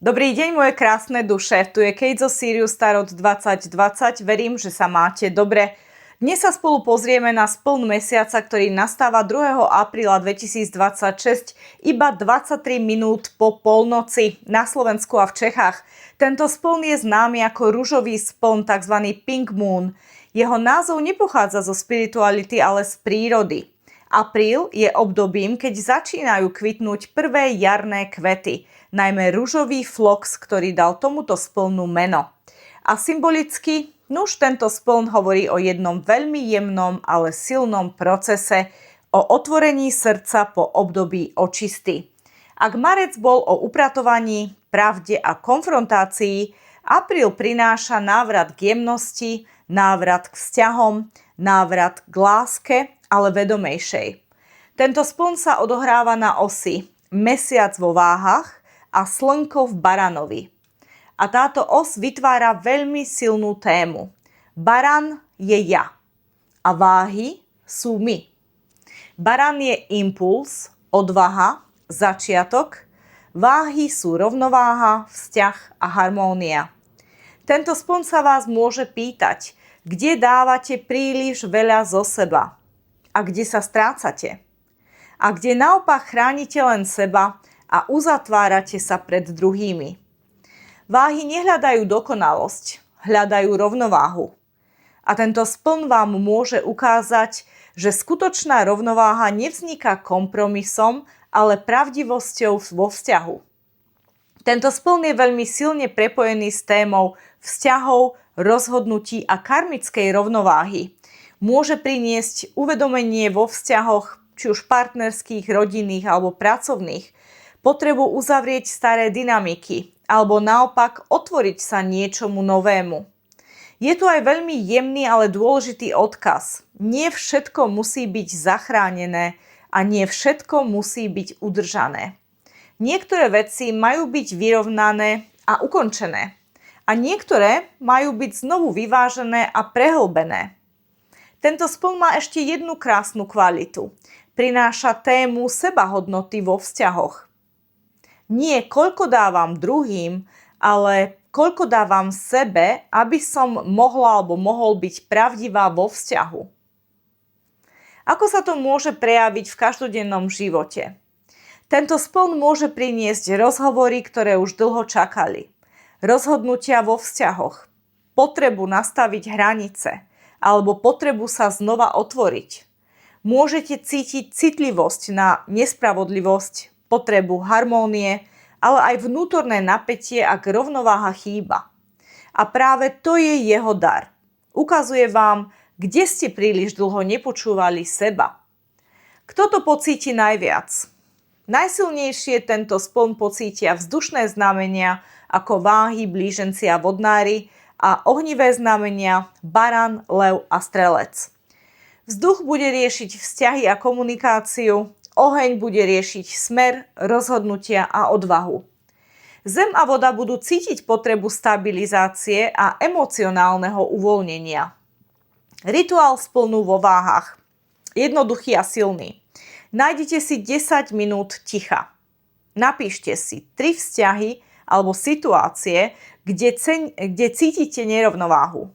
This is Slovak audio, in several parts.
Dobrý deň, moje krásne duše. Tu je Kate zo Sirius Tarot 2020. Verím, že sa máte dobre. Dnes sa spolu pozrieme na spln mesiaca, ktorý nastáva 2. apríla 2026, iba 23 minút po polnoci na Slovensku a v Čechách. Tento spln je známy ako ružový spln, tzv. Pink Moon. Jeho názov nepochádza zo spirituality, ale z prírody. Apríl je obdobím, keď začínajú kvitnúť prvé jarné kvety, najmä ružový flox, ktorý dal tomuto splnu meno. A symbolicky, nuž tento spln hovorí o jednom veľmi jemnom, ale silnom procese, o otvorení srdca po období očisty. Ak marec bol o upratovaní, pravde a konfrontácii, apríl prináša návrat k jemnosti, návrat k vzťahom, návrat k láske, ale vedomejšej. Tento spln sa odohráva na osi mesiac vo váhach a slnko v baranovi. A táto os vytvára veľmi silnú tému. Baran je ja a váhy sú my. Baran je impuls, odvaha, začiatok, váhy sú rovnováha, vzťah a harmónia. Tento spln sa vás môže pýtať, kde dávate príliš veľa zo seba a kde sa strácate. A kde naopak chránite len seba a uzatvárate sa pred druhými. Váhy nehľadajú dokonalosť, hľadajú rovnováhu. A tento spln vám môže ukázať, že skutočná rovnováha nevzniká kompromisom, ale pravdivosťou vo vzťahu. Tento spln je veľmi silne prepojený s témou vzťahov, rozhodnutí a karmickej rovnováhy. Môže priniesť uvedomenie vo vzťahoch, či už partnerských, rodinných alebo pracovných, potrebu uzavrieť staré dynamiky alebo naopak otvoriť sa niečomu novému. Je tu aj veľmi jemný, ale dôležitý odkaz. Nie všetko musí byť zachránené a nie všetko musí byť udržané. Niektoré veci majú byť vyrovnané a ukončené a niektoré majú byť znovu vyvážené a prehlbené. Tento spln má ešte jednu krásnu kvalitu. Prináša tému sebahodnoty vo vzťahoch. Nie koľko dávam druhým, ale koľko dávam sebe, aby som mohla alebo mohol byť pravdivá vo vzťahu. Ako sa to môže prejaviť v každodennom živote? Tento spln môže priniesť rozhovory, ktoré už dlho čakali. Rozhodnutia vo vzťahoch. Potrebu nastaviť hranice alebo potrebu sa znova otvoriť. Môžete cítiť citlivosť na nespravodlivosť, potrebu harmónie, ale aj vnútorné napätie, ak rovnováha chýba. A práve to je jeho dar. Ukazuje vám, kde ste príliš dlho nepočúvali seba. Kto to pocíti najviac? Najsilnejšie tento spln pocítia vzdušné znamenia ako váhy, blíženci a vodnári a ohnivé znamenia baran, lev a strelec. Vzduch bude riešiť vzťahy a komunikáciu, oheň bude riešiť smer, rozhodnutia a odvahu. Zem a voda budú cítiť potrebu stabilizácie a emocionálneho uvoľnenia. Rituál splnú vo váhach. Jednoduchý a silný. Nájdite si 10 minút ticha. Napíšte si 3 vzťahy alebo situácie, kde cítite nerovnováhu.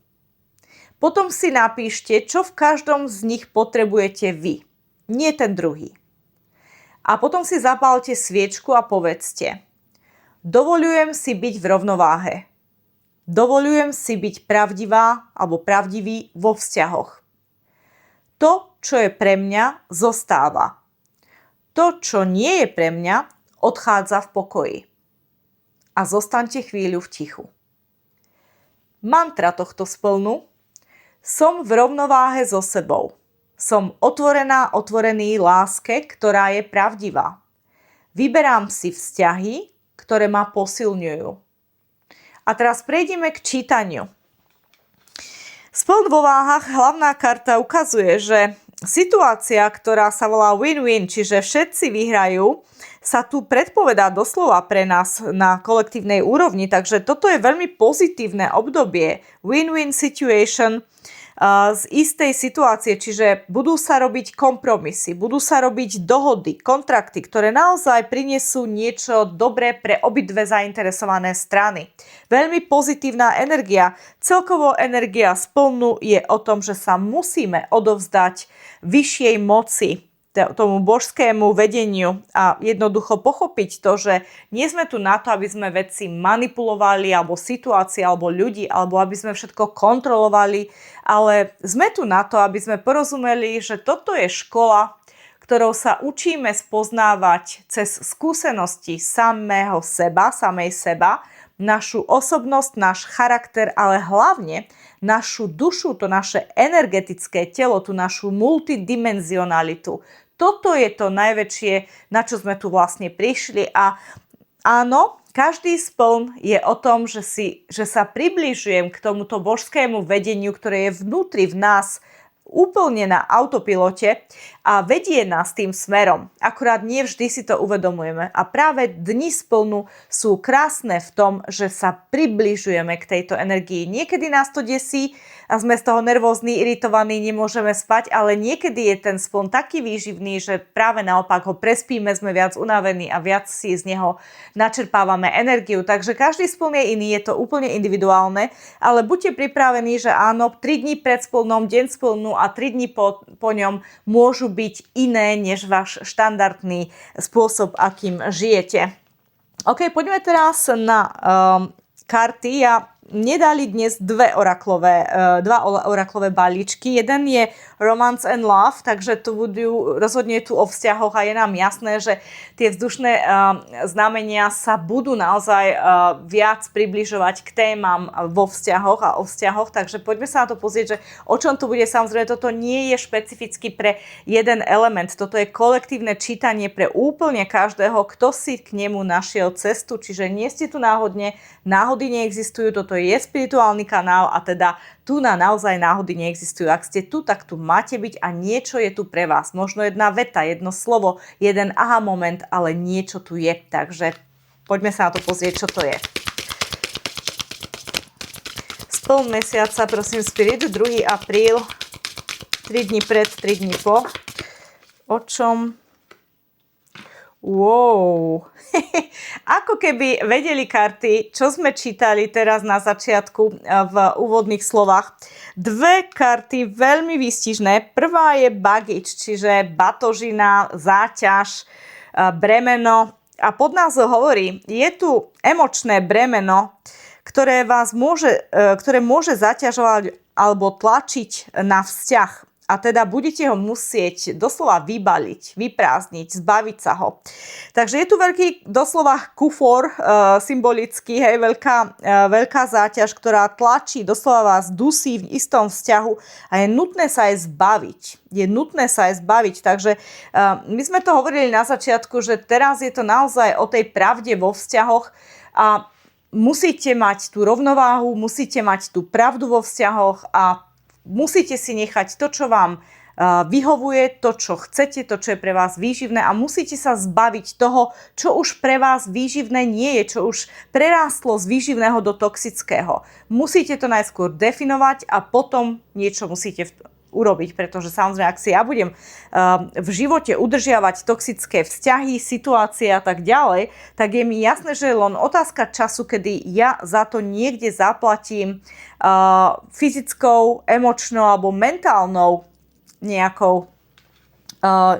Potom si napíšte, čo v každom z nich potrebujete vy, nie ten druhý. A potom si zapálte sviečku a povedzte: dovoľujem si byť v rovnováhe. Dovoľujem si byť pravdivá alebo pravdivý vo vzťahoch. To, čo je pre mňa, zostáva. To, čo nie je pre mňa, odchádza v pokoji. A zostaňte chvíľu v tichu. Mantra tohto splnu: som v rovnováhe so sebou. Som otvorený láske, ktorá je pravdivá. Vyberám si vzťahy, ktoré ma posilňujú. A teraz prejdeme k čítaniu. Spln vo váhach, hlavná karta ukazuje, že situácia, ktorá sa volá win-win, čiže všetci vyhrajú, sa tu predpovedá doslova pre nás na kolektívnej úrovni. Takže toto je veľmi pozitívne obdobie. Win-win situation. z istej situácie, čiže budú sa robiť kompromisy, budú sa robiť dohody, kontrakty, ktoré naozaj prinesú niečo dobré pre obidve zainteresované strany. Veľmi pozitívna energia. Celkovo energia splnú je o tom, že sa musíme odovzdať vyššej moci, tomu božskému vedeniu a jednoducho pochopiť to, že nie sme tu na to, aby sme veci manipulovali, alebo situácie, alebo ľudí, alebo aby sme všetko kontrolovali, ale sme tu na to, aby sme porozumeli, že toto je škola, ktorou sa učíme spoznávať cez skúsenosti samého seba, samej seba, našu osobnosť, náš charakter, ale hlavne našu dušu, to naše energetické telo, tú našu multidimenzionalitu. Toto je to najväčšie, na čo sme tu vlastne prišli a áno, každý spln je o tom, že sa približujem k tomuto božskému vedeniu, ktoré je vnútri v nás úplne na autopilote a vedie nás tým smerom. Akurát nie vždy si to uvedomujeme. A práve dni splnu sú krásne v tom, že sa približujeme k tejto energii. Niekedy nás to desí a sme z toho nervózni, iritovaní, nemôžeme spať, ale niekedy je ten spln taký výživný, že práve naopak ho prespíme, sme viac unavení a viac si z neho načerpávame energiu. Takže každý spln je iný, je to úplne individuálne, ale buďte pripravení, že áno, 3 dní pred splnom, deň splnu a 3 dní po ňom môžu byť iné než váš štandardný spôsob, akým žijete. OK, poďme teraz na karty. Nedali dnes dva oraklové balíčky. Jeden je Romance and Love, takže tu budú rozhodne tu o vzťahoch a je nám jasné, že tie vzdušné znamenia sa budú naozaj viac približovať k témam vo vzťahoch a o vzťahoch, takže poďme sa na to pozrieť, že o čom tu bude. Samozrejme, toto nie je špecificky pre jeden element, toto je kolektívne čítanie pre úplne každého, kto si k nemu našiel cestu, čiže nie ste tu náhodne, náhody neexistujú, toto je spirituálny kanál a teda tu naozaj náhody neexistujú. Ak ste tu, tak tu máte byť a niečo je tu pre vás. Možno jedna veta, jedno slovo, jeden aha moment, ale niečo tu je. Takže poďme sa na to pozrieť, čo to je. Spln mesiaca, prosím, Spirit, 2. apríl, 3 dní pred, 3 dní po. O čom? Wow. Ako keby vedeli karty, čo sme čítali teraz na začiatku v úvodných slovách. Dve karty veľmi výstižné. Prvá je baggage, čiže batožina, záťaž, bremeno. A podnázov hovorí, je tu emočné bremeno, ktoré môže zaťažovať alebo tlačiť na vzťah. A teda budete ho musieť doslova vybaliť, vyprázdniť, zbaviť sa ho. Takže je tu veľký doslova kufor, symbolický, hej, veľká záťaž, ktorá tlačí, doslova vás dusí v istom vzťahu a je nutné sa aj zbaviť. Takže my sme to hovorili na začiatku, že teraz je to naozaj o tej pravde vo vzťahoch a musíte mať tú rovnováhu, musíte mať tú pravdu vo vzťahoch a musíte si nechať to, čo vám vyhovuje, to, čo chcete, to, čo je pre vás výživné a musíte sa zbaviť toho, čo už pre vás výživné nie je, čo už prerástlo z výživného do toxického. Musíte to najskôr definovať a potom niečo musíte urobiť, pretože samozrejme, ak si ja budem v živote udržiavať toxické vzťahy, situácie a tak ďalej, tak je mi jasné, že je len otázka času, kedy ja za to niekde zaplatím fyzickou, emočnou alebo mentálnou nejakou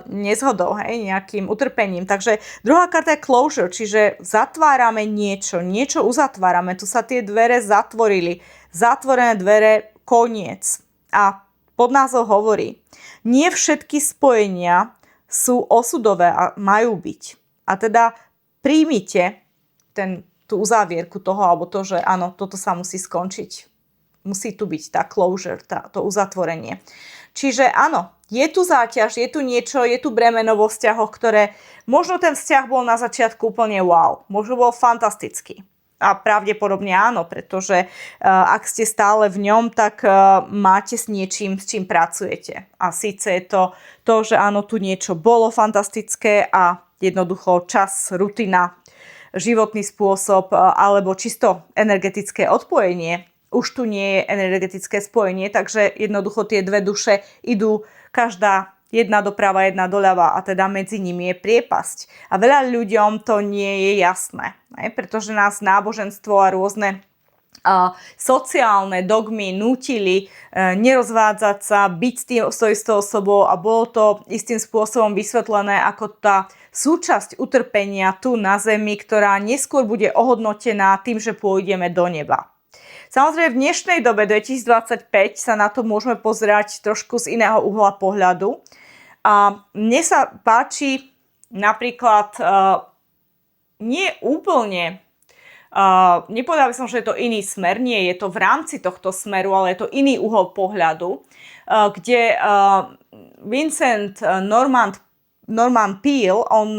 nezhodou, hej, nejakým utrpením. Takže druhá karta je closure, čiže zatvárame niečo uzatvárame. Tu sa tie dvere zatvorili. Zatvorené dvere, koniec. A podnázov hovorí, nie všetky spojenia sú osudové a majú byť. A teda príjmite tú uzávierku toho, alebo to, že áno, toto sa musí skončiť. Musí tu byť tá closure, to uzatvorenie. Čiže áno, je tu záťaž, je tu niečo, je tu bremeno vo vzťahoch, ktoré možno ten vzťah bol na začiatku úplne wow, možno bol fantastický. A pravdepodobne áno, pretože ak ste stále v ňom, tak máte s niečím, s čím pracujete. A síce je to, že áno, tu niečo bolo fantastické a jednoducho čas, rutina, životný spôsob alebo čisto energetické odpojenie už tu nie je energetické spojenie, takže jednoducho tie dve duše idú každá jedna doprava, jedna doľava a teda medzi nimi je priepasť. A veľa ľuďom to nie je jasné, pretože nás náboženstvo a rôzne sociálne dogmy nútili nerozvádzať sa, byť s tou istou osobou a bolo to istým spôsobom vysvetlené ako tá súčasť utrpenia tu na zemi, ktorá neskôr bude ohodnotená tým, že pôjdeme do neba. Samozrejme, v dnešnej dobe 2025 sa na to môžeme pozerať trošku z iného uhla pohľadu. A mne sa páči napríklad nie úplne, nepovedala by som, že je to iný smer, nie, je to v rámci tohto smeru, ale je to iný uhol pohľadu, kde Vincent Norman Peale, on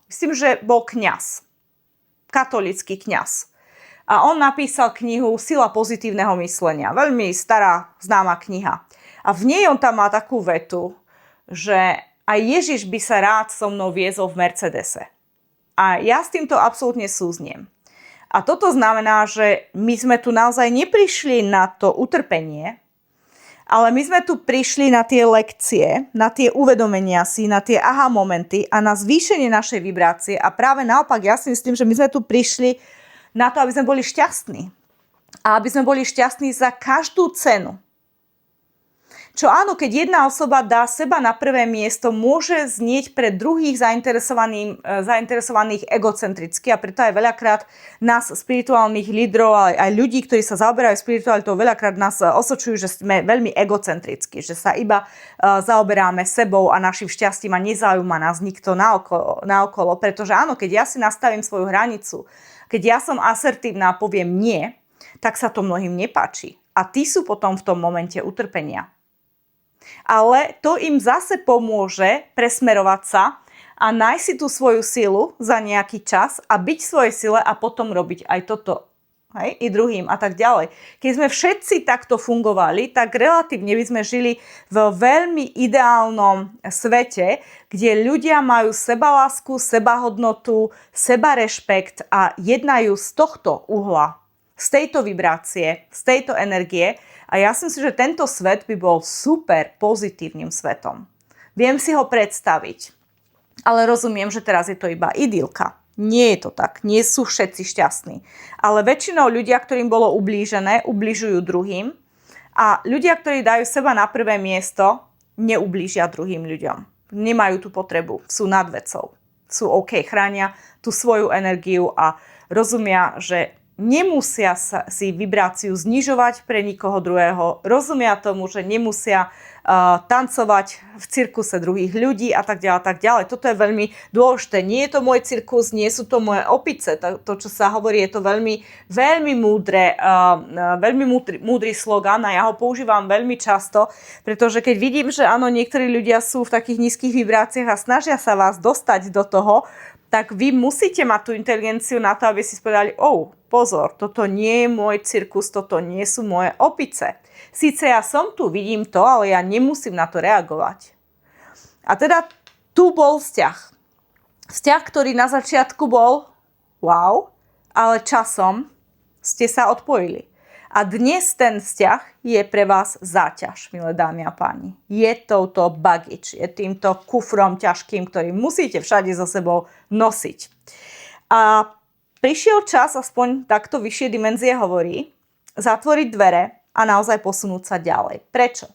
myslím, že bol kňaz, katolícky kňaz. A on napísal knihu Sila pozitívneho myslenia. Veľmi stará, známa kniha. A v nej on tam má takú vetu, že aj Ježiš by sa rád so mnou viezol v Mercedese. A ja s týmto absolútne súzniem. A toto znamená, že my sme tu naozaj neprišli na to utrpenie, ale my sme tu prišli na tie lekcie, na tie uvedomenia si, na tie aha momenty a na zvýšenie našej vibrácie. A práve naopak, ja si myslím, že my sme tu prišli na to, aby sme boli šťastní. A aby sme boli šťastní za každú cenu. Čo áno, keď jedna osoba dá seba na prvé miesto, môže znieť pre druhých zainteresovaných egocentricky a preto aj veľakrát nás, spirituálnych lídrov, ale aj ľudí, ktorí sa zaoberajú spiritualitou, veľakrát nás osočujú, že sme veľmi egocentrickí, že sa iba zaoberáme sebou a našim šťastím a nezaujíma nás nikto naokolo. Pretože áno, keď ja si nastavím svoju hranicu, keď ja som asertívna a poviem nie, tak sa to mnohým nepáči. A tí sú potom v tom momente utrpenia. Ale to im zase pomôže presmerovať sa a nájsť si tú svoju silu za nejaký čas a byť v svojej sile a potom robiť aj toto. Hej? I druhým a tak ďalej. Keď sme všetci takto fungovali, tak relatívne by sme žili v veľmi ideálnom svete, kde ľudia majú sebalásku, sebahodnotu, sebarešpekt a jednajú z tohto uhla, z tejto vibrácie, z tejto energie. A ja si myslím, že tento svet by bol super pozitívnym svetom. Viem si ho predstaviť, ale rozumiem, že teraz je to iba idylka. Nie je to tak, nie sú všetci šťastní. Ale väčšinou ľudia, ktorým bolo ublížené, ubližujú druhým a ľudia, ktorí dajú seba na prvé miesto, neublížia druhým ľuďom. Nemajú tú potrebu, sú nad vecou. Sú OK, chránia tú svoju energiu a rozumia, že nemusia si vibráciu znižovať pre nikoho druhého, rozumia tomu, že nemusia tancovať v cirkuse druhých ľudí a tak ďalej, tak ďalej. Toto je veľmi dôležité. Nie je to môj cirkus, nie sú to moje opice. To, čo sa hovorí, je to veľmi, veľmi múdry slogan a ja ho používam veľmi často, pretože keď vidím, že áno, niektorí ľudia sú v takých nízkych vibráciách a snažia sa vás dostať do toho, tak vy musíte mať tú inteligenciu na to, aby si povedali, pozor, toto nie je môj cirkus, toto nie sú moje opice. Síce ja som tu, vidím to, ale ja nemusím na to reagovať. A teda tu bol vzťah. Vzťah, ktorý na začiatku bol wow, ale časom ste sa odpojili. A dnes ten vzťah je pre vás záťaž, milé dámy a páni. Je touto baggage, je týmto kufrom ťažkým, ktorý musíte všade so sebou nosiť. A prišiel čas, aspoň takto vyššie dimenzie hovorí, zatvoriť dvere a naozaj posunúť sa ďalej. Prečo?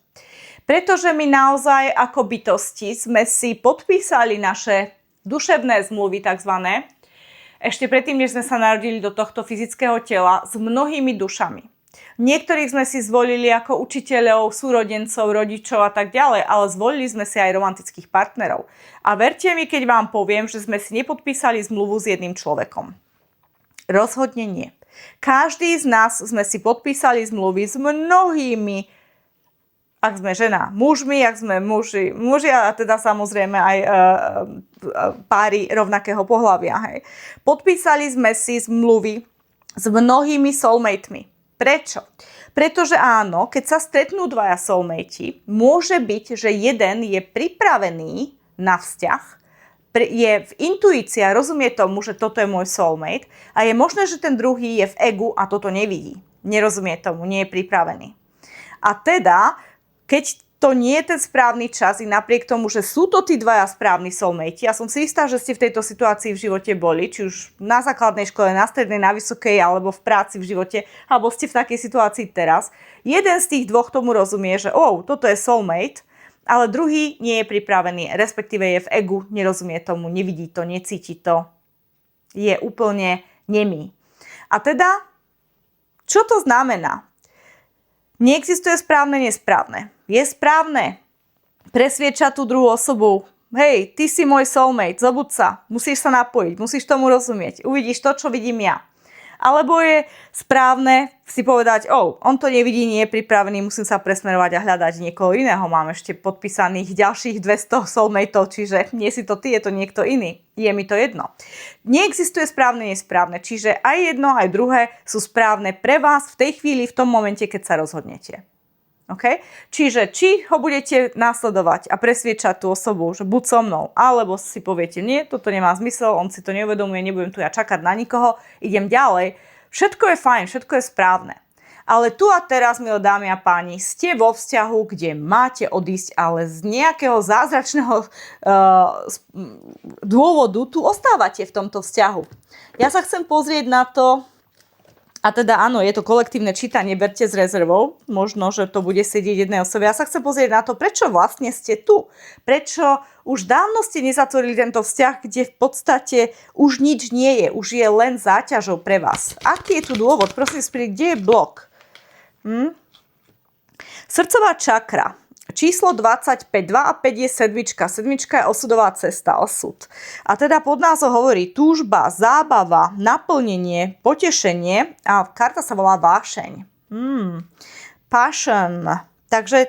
Pretože my naozaj ako bytosti sme si podpísali naše duševné zmluvy takzvané, ešte predtým, než sme sa narodili do tohto fyzického tela, s mnohými dušami. Niektorých sme si zvolili ako učiteľov, súrodencov, rodičov a tak ďalej, ale zvolili sme si aj romantických partnerov. A verte mi, keď vám poviem, že sme si nepodpísali zmluvu s jedným človekom. Rozhodne nie. Každý z nás sme si podpísali zmluvy s mnohými, ak sme žena, mužmi, ak sme muži a teda samozrejme aj páry rovnakého pohlavia. Hej. Podpísali sme si zmluvy s mnohými soulmate'mi. Prečo? Pretože áno, keď sa stretnú dvaja soulmate, môže byť, že jeden je pripravený na vzťah, je v intuícii a rozumie tomu, že toto je môj soulmate a je možné, že ten druhý je v egu a toto nevidí. Nerozumie tomu, nie je pripravený. A teda, keď to nie je ten správny čas i napriek tomu, že sú to tí dvaja správni soulmate. Ja som si istá, že ste v tejto situácii v živote boli, či už na základnej škole, na strednej, na vysokej, alebo v práci v živote, alebo ste v takej situácii teraz. Jeden z tých dvoch tomu rozumie, že toto je soulmate, ale druhý nie je pripravený, respektíve je v egu, nerozumie tomu, nevidí to, necíti to. Je úplne nemý. A teda, čo to znamená? Neexistuje správne, nesprávne. Je správne presviedčať tú druhú osobu. Hej, ty si môj soulmate, zobud sa, musíš sa napojiť, musíš tomu rozumieť, uvidíš to, čo vidím ja. Alebo je správne si povedať, on to nevidí, nie je pripravený, musím sa presmerovať a hľadať niekoho iného. Mám ešte podpísaných ďalších 200 soulmateov, čiže nie si to ty, je to niekto iný. Je mi to jedno. Neexistuje správne, nesprávne, čiže aj jedno, aj druhé sú správne pre vás v tej chvíli, v tom momente, keď sa rozhodnete. Okay? Čiže či ho budete nasledovať a presviedčať tú osobu, že buď so mnou, alebo si poviete, nie, toto nemá zmysel, on si to neuvedomuje, nebudem tu ja čakať na nikoho, idem ďalej. Všetko je fajn, všetko je správne. Ale tu a teraz, milé dámy a páni, ste vo vzťahu, kde máte odísť, ale z nejakého zázračného dôvodu tu ostávate v tomto vzťahu. Ja sa chcem pozrieť na to. A teda áno, je to kolektívne čítanie, berte s rezervou, možno, že to bude sedieť jednej osobe. Ja sa chcem pozrieť na to, prečo vlastne ste tu. Prečo už dávno ste nezatvorili tento vzťah, kde v podstate už nič nie je, už je len záťažou pre vás. Aký je tu dôvod? Prosím, Spirit, kde je blok? Srdcová čakra. Číslo 25, 2 a 5 je sedmička. Sedmička je osudová cesta, osud. A teda pod názov hovorí túžba, zábava, naplnenie, potešenie a karta sa volá vášeň. Passion. Takže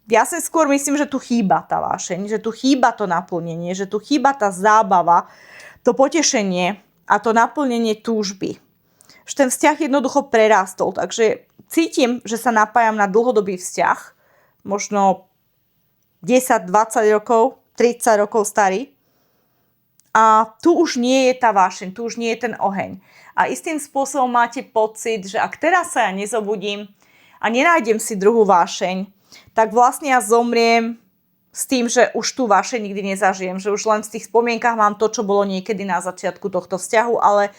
ja si skôr myslím, že tu chýba tá vášeň, že tu chýba to naplnenie, že tu chýba tá zábava, to potešenie a to naplnenie túžby. Že ten vzťah jednoducho prerástol, takže cítim, že sa napájam na dlhodobý vzťah, možno 10, 20 rokov, 30 rokov starý. A tu už nie je tá vášeň, tu už nie je ten oheň. A istým spôsobom máte pocit, že ak teraz sa ja nezobudím a nenájdem si druhú vášeň, tak vlastne ja zomriem s tým, že už tú vášeň nikdy nezažijem, že už len v tých spomienkach mám to, čo bolo niekedy na začiatku tohto vzťahu, ale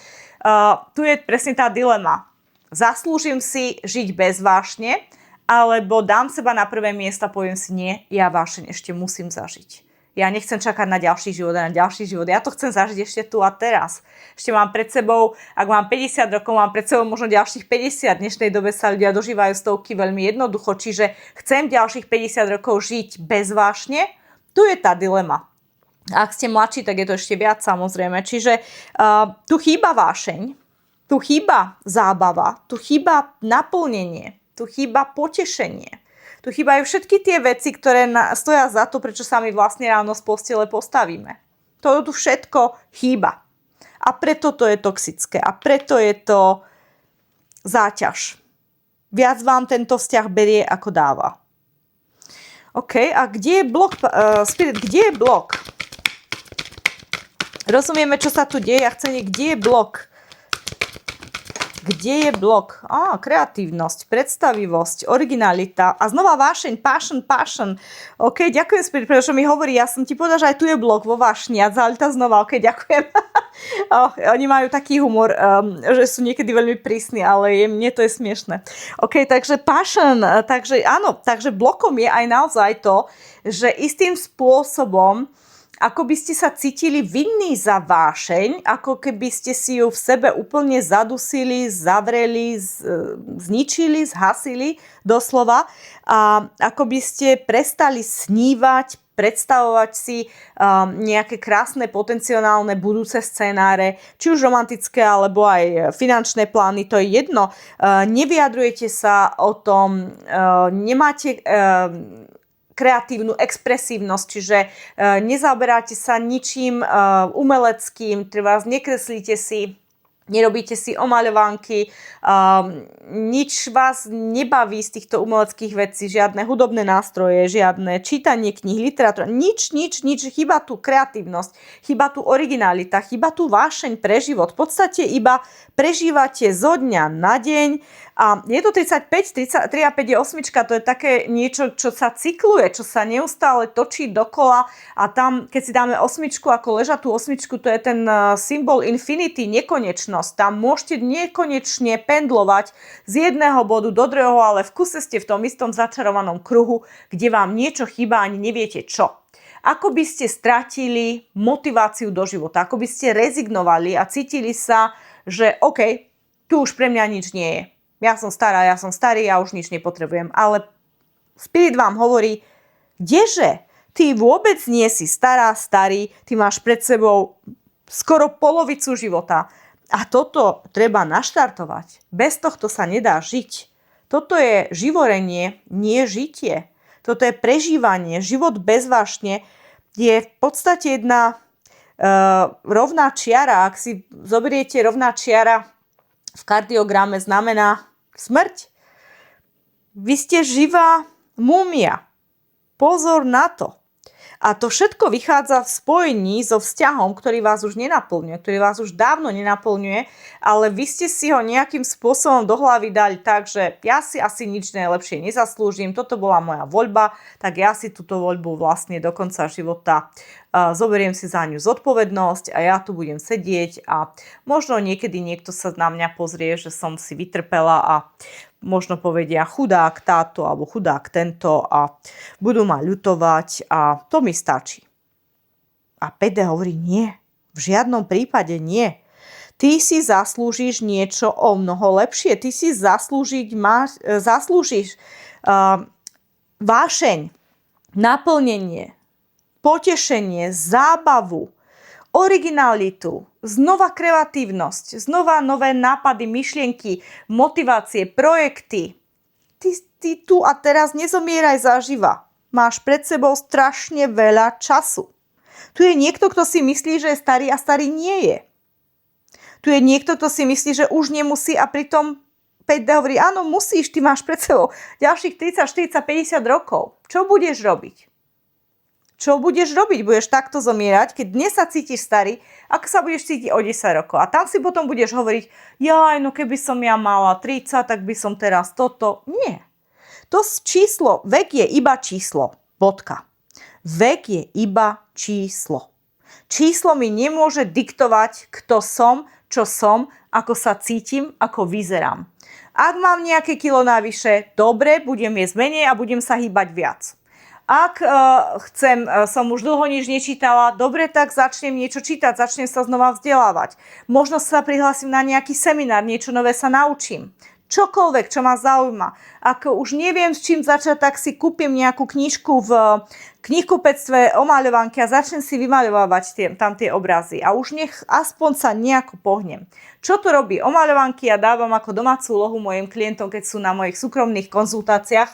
tu je presne tá dilema. Zaslúžim si žiť bez vášne, alebo dám seba na prvé miesto a poviem si, nie, ja vášeň ešte musím zažiť. Ja nechcem čakať na ďalší život a na ďalší život. Ja to chcem zažiť ešte tu a teraz. Ešte mám pred sebou, ak mám 50 rokov, mám pred sebou možno ďalších 50. V dnešnej dobe sa ľudia dožívajú stovky veľmi jednoducho. Čiže chcem ďalších 50 rokov žiť bez vášne. Tu je tá dilema. Ak ste mladší, tak je to ešte viac samozrejme. Čiže tu chýba vášeň, tu chýba zábava, tu chýba naplnenie. Tu chýba potešenie. Tu chýbajú všetky tie veci, ktoré stoja za to, prečo sa my vlastne ráno z postele postavíme. To tu všetko chýba. A preto to je toxické. A preto je to záťaž. Viac vám tento vzťah berie, ako dáva. OK, a kde je blok? Spirit, kde je blok? Rozumieme, čo sa tu deje. Ja chcem, kde je blok? Kde je blok? Kreatívnosť, predstavivosť, originalita a znova vášeň, passion. OK, ďakujem Spirit, pretože mi hovorí, ja som ti povedal, že aj tu je blok vo vášni a zalita znova. OK, ďakujem. Oni majú taký humor, že sú niekedy veľmi prísni, ale mne to je smiešné. OK, takže passion, takže áno, takže blokom je aj naozaj to, že istým spôsobom ako by ste sa cítili vinní za vášeň, ako keby ste si ju v sebe úplne zadusili, zavreli, zničili, zhasili doslova. A ako by ste prestali snívať, predstavovať si nejaké krásne potenciálne budúce scenáre, či už romantické, alebo aj finančné plány, to je jedno. Nevyjadrujete sa o tom, nemáte kreatívnu expresívnosť, čiže nezaoberáte sa ničím umeleckým, nekreslíte si nerobíte si omaľovanky, nič vás nebaví z týchto umeleckých vecí, žiadne hudobné nástroje, žiadne čítanie kníh, literatúra, nič, chýba tu kreatívnosť, chýba tu originalita, chýba tu vášeň pre život. V podstate iba prežívate zo dňa na deň a je to 35, 3 a 5 je osmička, to je také niečo, čo sa cykluje, čo sa neustále točí dokola a tam, keď si dáme osmičku ako ležatú osmičku, to je ten symbol infinity, nekonečnosť. Tam môžete nekonečne pendlovať z jedného bodu do druhého, ale v kuse ste v tom istom začarovanom kruhu, kde vám niečo chýba ani neviete čo. Ako by ste stratili motiváciu do života, ako by ste rezignovali a cítili sa, že OK, tu už pre mňa nič nie je. Ja som stará, ja som starý, ja už nič nepotrebujem. Ale Spirit vám hovorí, kdeže? Ty vôbec nie si stará, starý, ty máš pred sebou skoro polovicu života. A toto treba naštartovať. Bez tohto sa nedá žiť. Toto je živorenie, nie žitie. Toto je prežívanie. Život bez vášne je v podstate jedna rovná čiara. Ak si zoberiete rovná čiara v kardiograme znamená smrť. Vy ste živá múmia. Pozor na to. A to všetko vychádza v spojení so vzťahom, ktorý vás už nenaplňuje, ktorý vás už dávno nenaplňuje, ale vy ste si ho nejakým spôsobom do hlavy dali tak, že ja si asi nič najlepšie nezaslúžim, toto bola moja voľba, tak ja si túto voľbu vlastne do konca života zoberiem si za ňu zodpovednosť a ja tu budem sedieť a možno niekedy niekto sa na mňa pozrie, že som si vytrpela a možno povedia chudák táto alebo chudák tento a budú ma ľutovať a to mi stačí. A PD hovorí nie, v žiadnom prípade nie. Ty si zaslúžiš niečo o mnoho lepšie, ty si zaslúžiš vášeň, naplnenie, potešenie, zábavu, originalitu, znova kreatívnosť, znova nové nápady, myšlienky, motivácie, projekty. Ty tu a teraz nezomieraj zaživa. Máš pred sebou strašne veľa času. Tu je niekto, kto si myslí, že je starý a starý nie je. Tu je niekto, kto si myslí, že už nemusí a pritom 5D hovorí, áno, musíš, ty máš pred sebou ďalších 30, 40, 50 rokov. Čo budeš robiť? Čo budeš robiť? Budeš takto zomierať, keď dnes sa cítiš starý, ako sa budeš cítiť o 10 rokov. A tam si potom budeš hovoriť, no keby som ja mala 30, tak by som teraz toto. Nie. To číslo, vek je iba číslo. Bodka. Vek je iba číslo. Číslo mi nemôže diktovať, kto som, čo som, ako sa cítim, ako vyzerám. Ak mám nejaké kilo navyše, dobre, budem jesť menej a budem sa hýbať viac. Ak som už dlho nič nečítala, dobre, tak začnem niečo čítať, začnem sa znova vzdelávať. Možno sa prihlásim na nejaký seminár, niečo nové sa naučím. Čokoľvek, čo ma zaujíma. Ak už neviem, s čím začať, tak si kúpim nejakú knižku v knihkupectve o maľovanke a začnem si vymaľovať tam tie obrazy. A už nech aspoň sa nejako pohnem. Čo to robí omaľovanky? Ja dávam ako domácu úlohu mojim klientom, keď sú na mojich súkromných konzultáciách,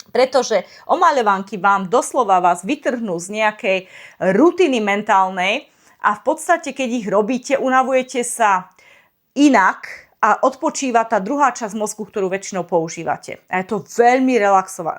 pretože omaľovanky vám doslova vás vytrhnú z nejakej rutiny mentálnej a v podstate, keď ich robíte, unavujete sa inak a odpočíva tá druhá časť mozgu, ktorú väčšinou používate. A je to veľmi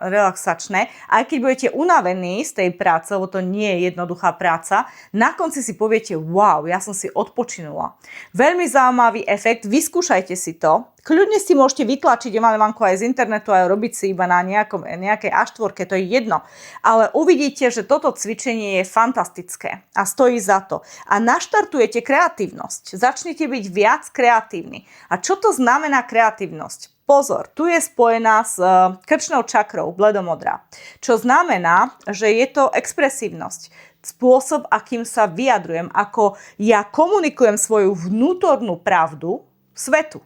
relaxačné. Aj keď budete unavení z tej práce, lebo to nie je jednoduchá práca, na konci si poviete, wow, ja som si odpočinula. Veľmi zaujímavý efekt, vyskúšajte si to. Kľudne si môžete vytlačiť omaľovanku aj z internetu a robiť si iba na nejakej A4, to je jedno. Ale uvidíte, že toto cvičenie je fantastické a stojí za to. A naštartujete kreatívnosť. Začnete byť viac kreatívni. A čo to znamená kreatívnosť? Pozor, tu je spojená s krčnou čakrou, bledomodrá. Čo znamená, že je to expresívnosť. Spôsob, akým sa vyjadrujem, ako ja komunikujem svoju vnútornú pravdu svetu.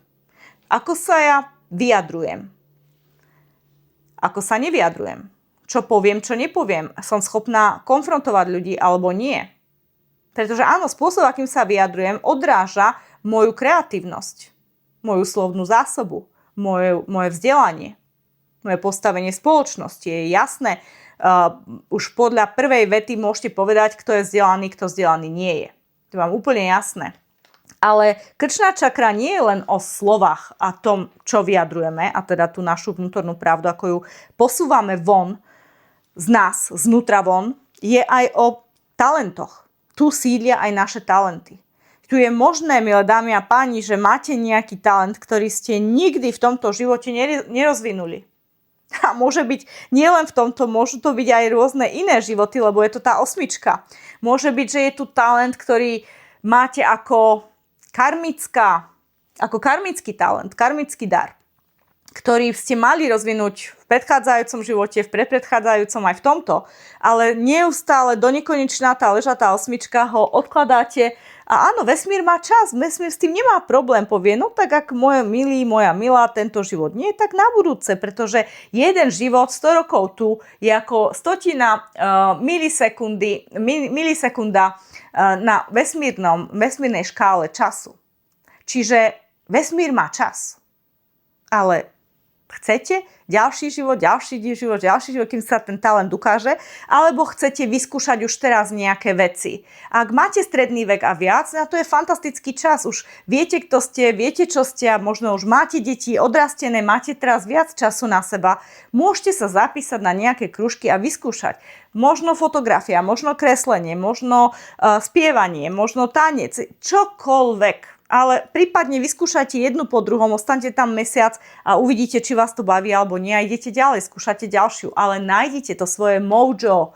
Ako sa ja vyjadrujem? Ako sa nevyjadrujem? Čo poviem, čo nepoviem? Som schopná konfrontovať ľudí alebo nie? Pretože áno, spôsob, akým sa vyjadrujem, odráža moju kreatívnosť, moju slovnú zásobu, moje vzdelanie, moje postavenie v spoločnosti. Je jasné, už podľa prvej vety môžete povedať, kto je vzdelaný, kto vzdelaný nie je. To je vám úplne jasné. Ale krčná čakra nie je len o slovách a tom, čo vyjadrujeme, a teda tú našu vnútornú pravdu, ako ju posúvame von z nás, znútra von, je aj o talentoch. Tu sídlia aj naše talenty. Tu je možné, milé dámy a páni, že máte nejaký talent, ktorý ste nikdy v tomto živote nerozvinuli. A môže byť nielen v tomto, môžu to byť aj rôzne iné životy, lebo je to tá osmička. Môže byť, že je tu talent, ktorý máte ako karmický talent, karmický dar, ktorý ste mali rozvinúť v predchádzajúcom živote, v predchádzajúcom aj v tomto, ale neustále do nekonečná tá ležatá osmička ho odkladáte a áno, vesmír má čas, vesmír s tým nemá problém, povie, no tak ak moja milá, tento život nie, tak na budúce, pretože jeden život 100 rokov tu je ako stotina milisekunda na vesmírnej škále času. Čiže vesmír má čas. Ale chcete ďalší život, kým sa ten talent ukáže, alebo chcete vyskúšať už teraz nejaké veci. Ak máte stredný vek a viac, na to je fantastický čas. Už viete, kto ste, viete, čo ste a možno už máte deti odrastené, máte teraz viac času na seba. Môžete sa zapísať na nejaké krúžky a vyskúšať. Možno fotografia, možno kreslenie, možno spievanie, možno tanec, čokoľvek. Ale prípadne vyskúšajte jednu po druhom, ostaňte tam mesiac a uvidíte, či vás to baví alebo nie a idete ďalej, skúšate ďalšiu. Ale nájdete to svoje mojo,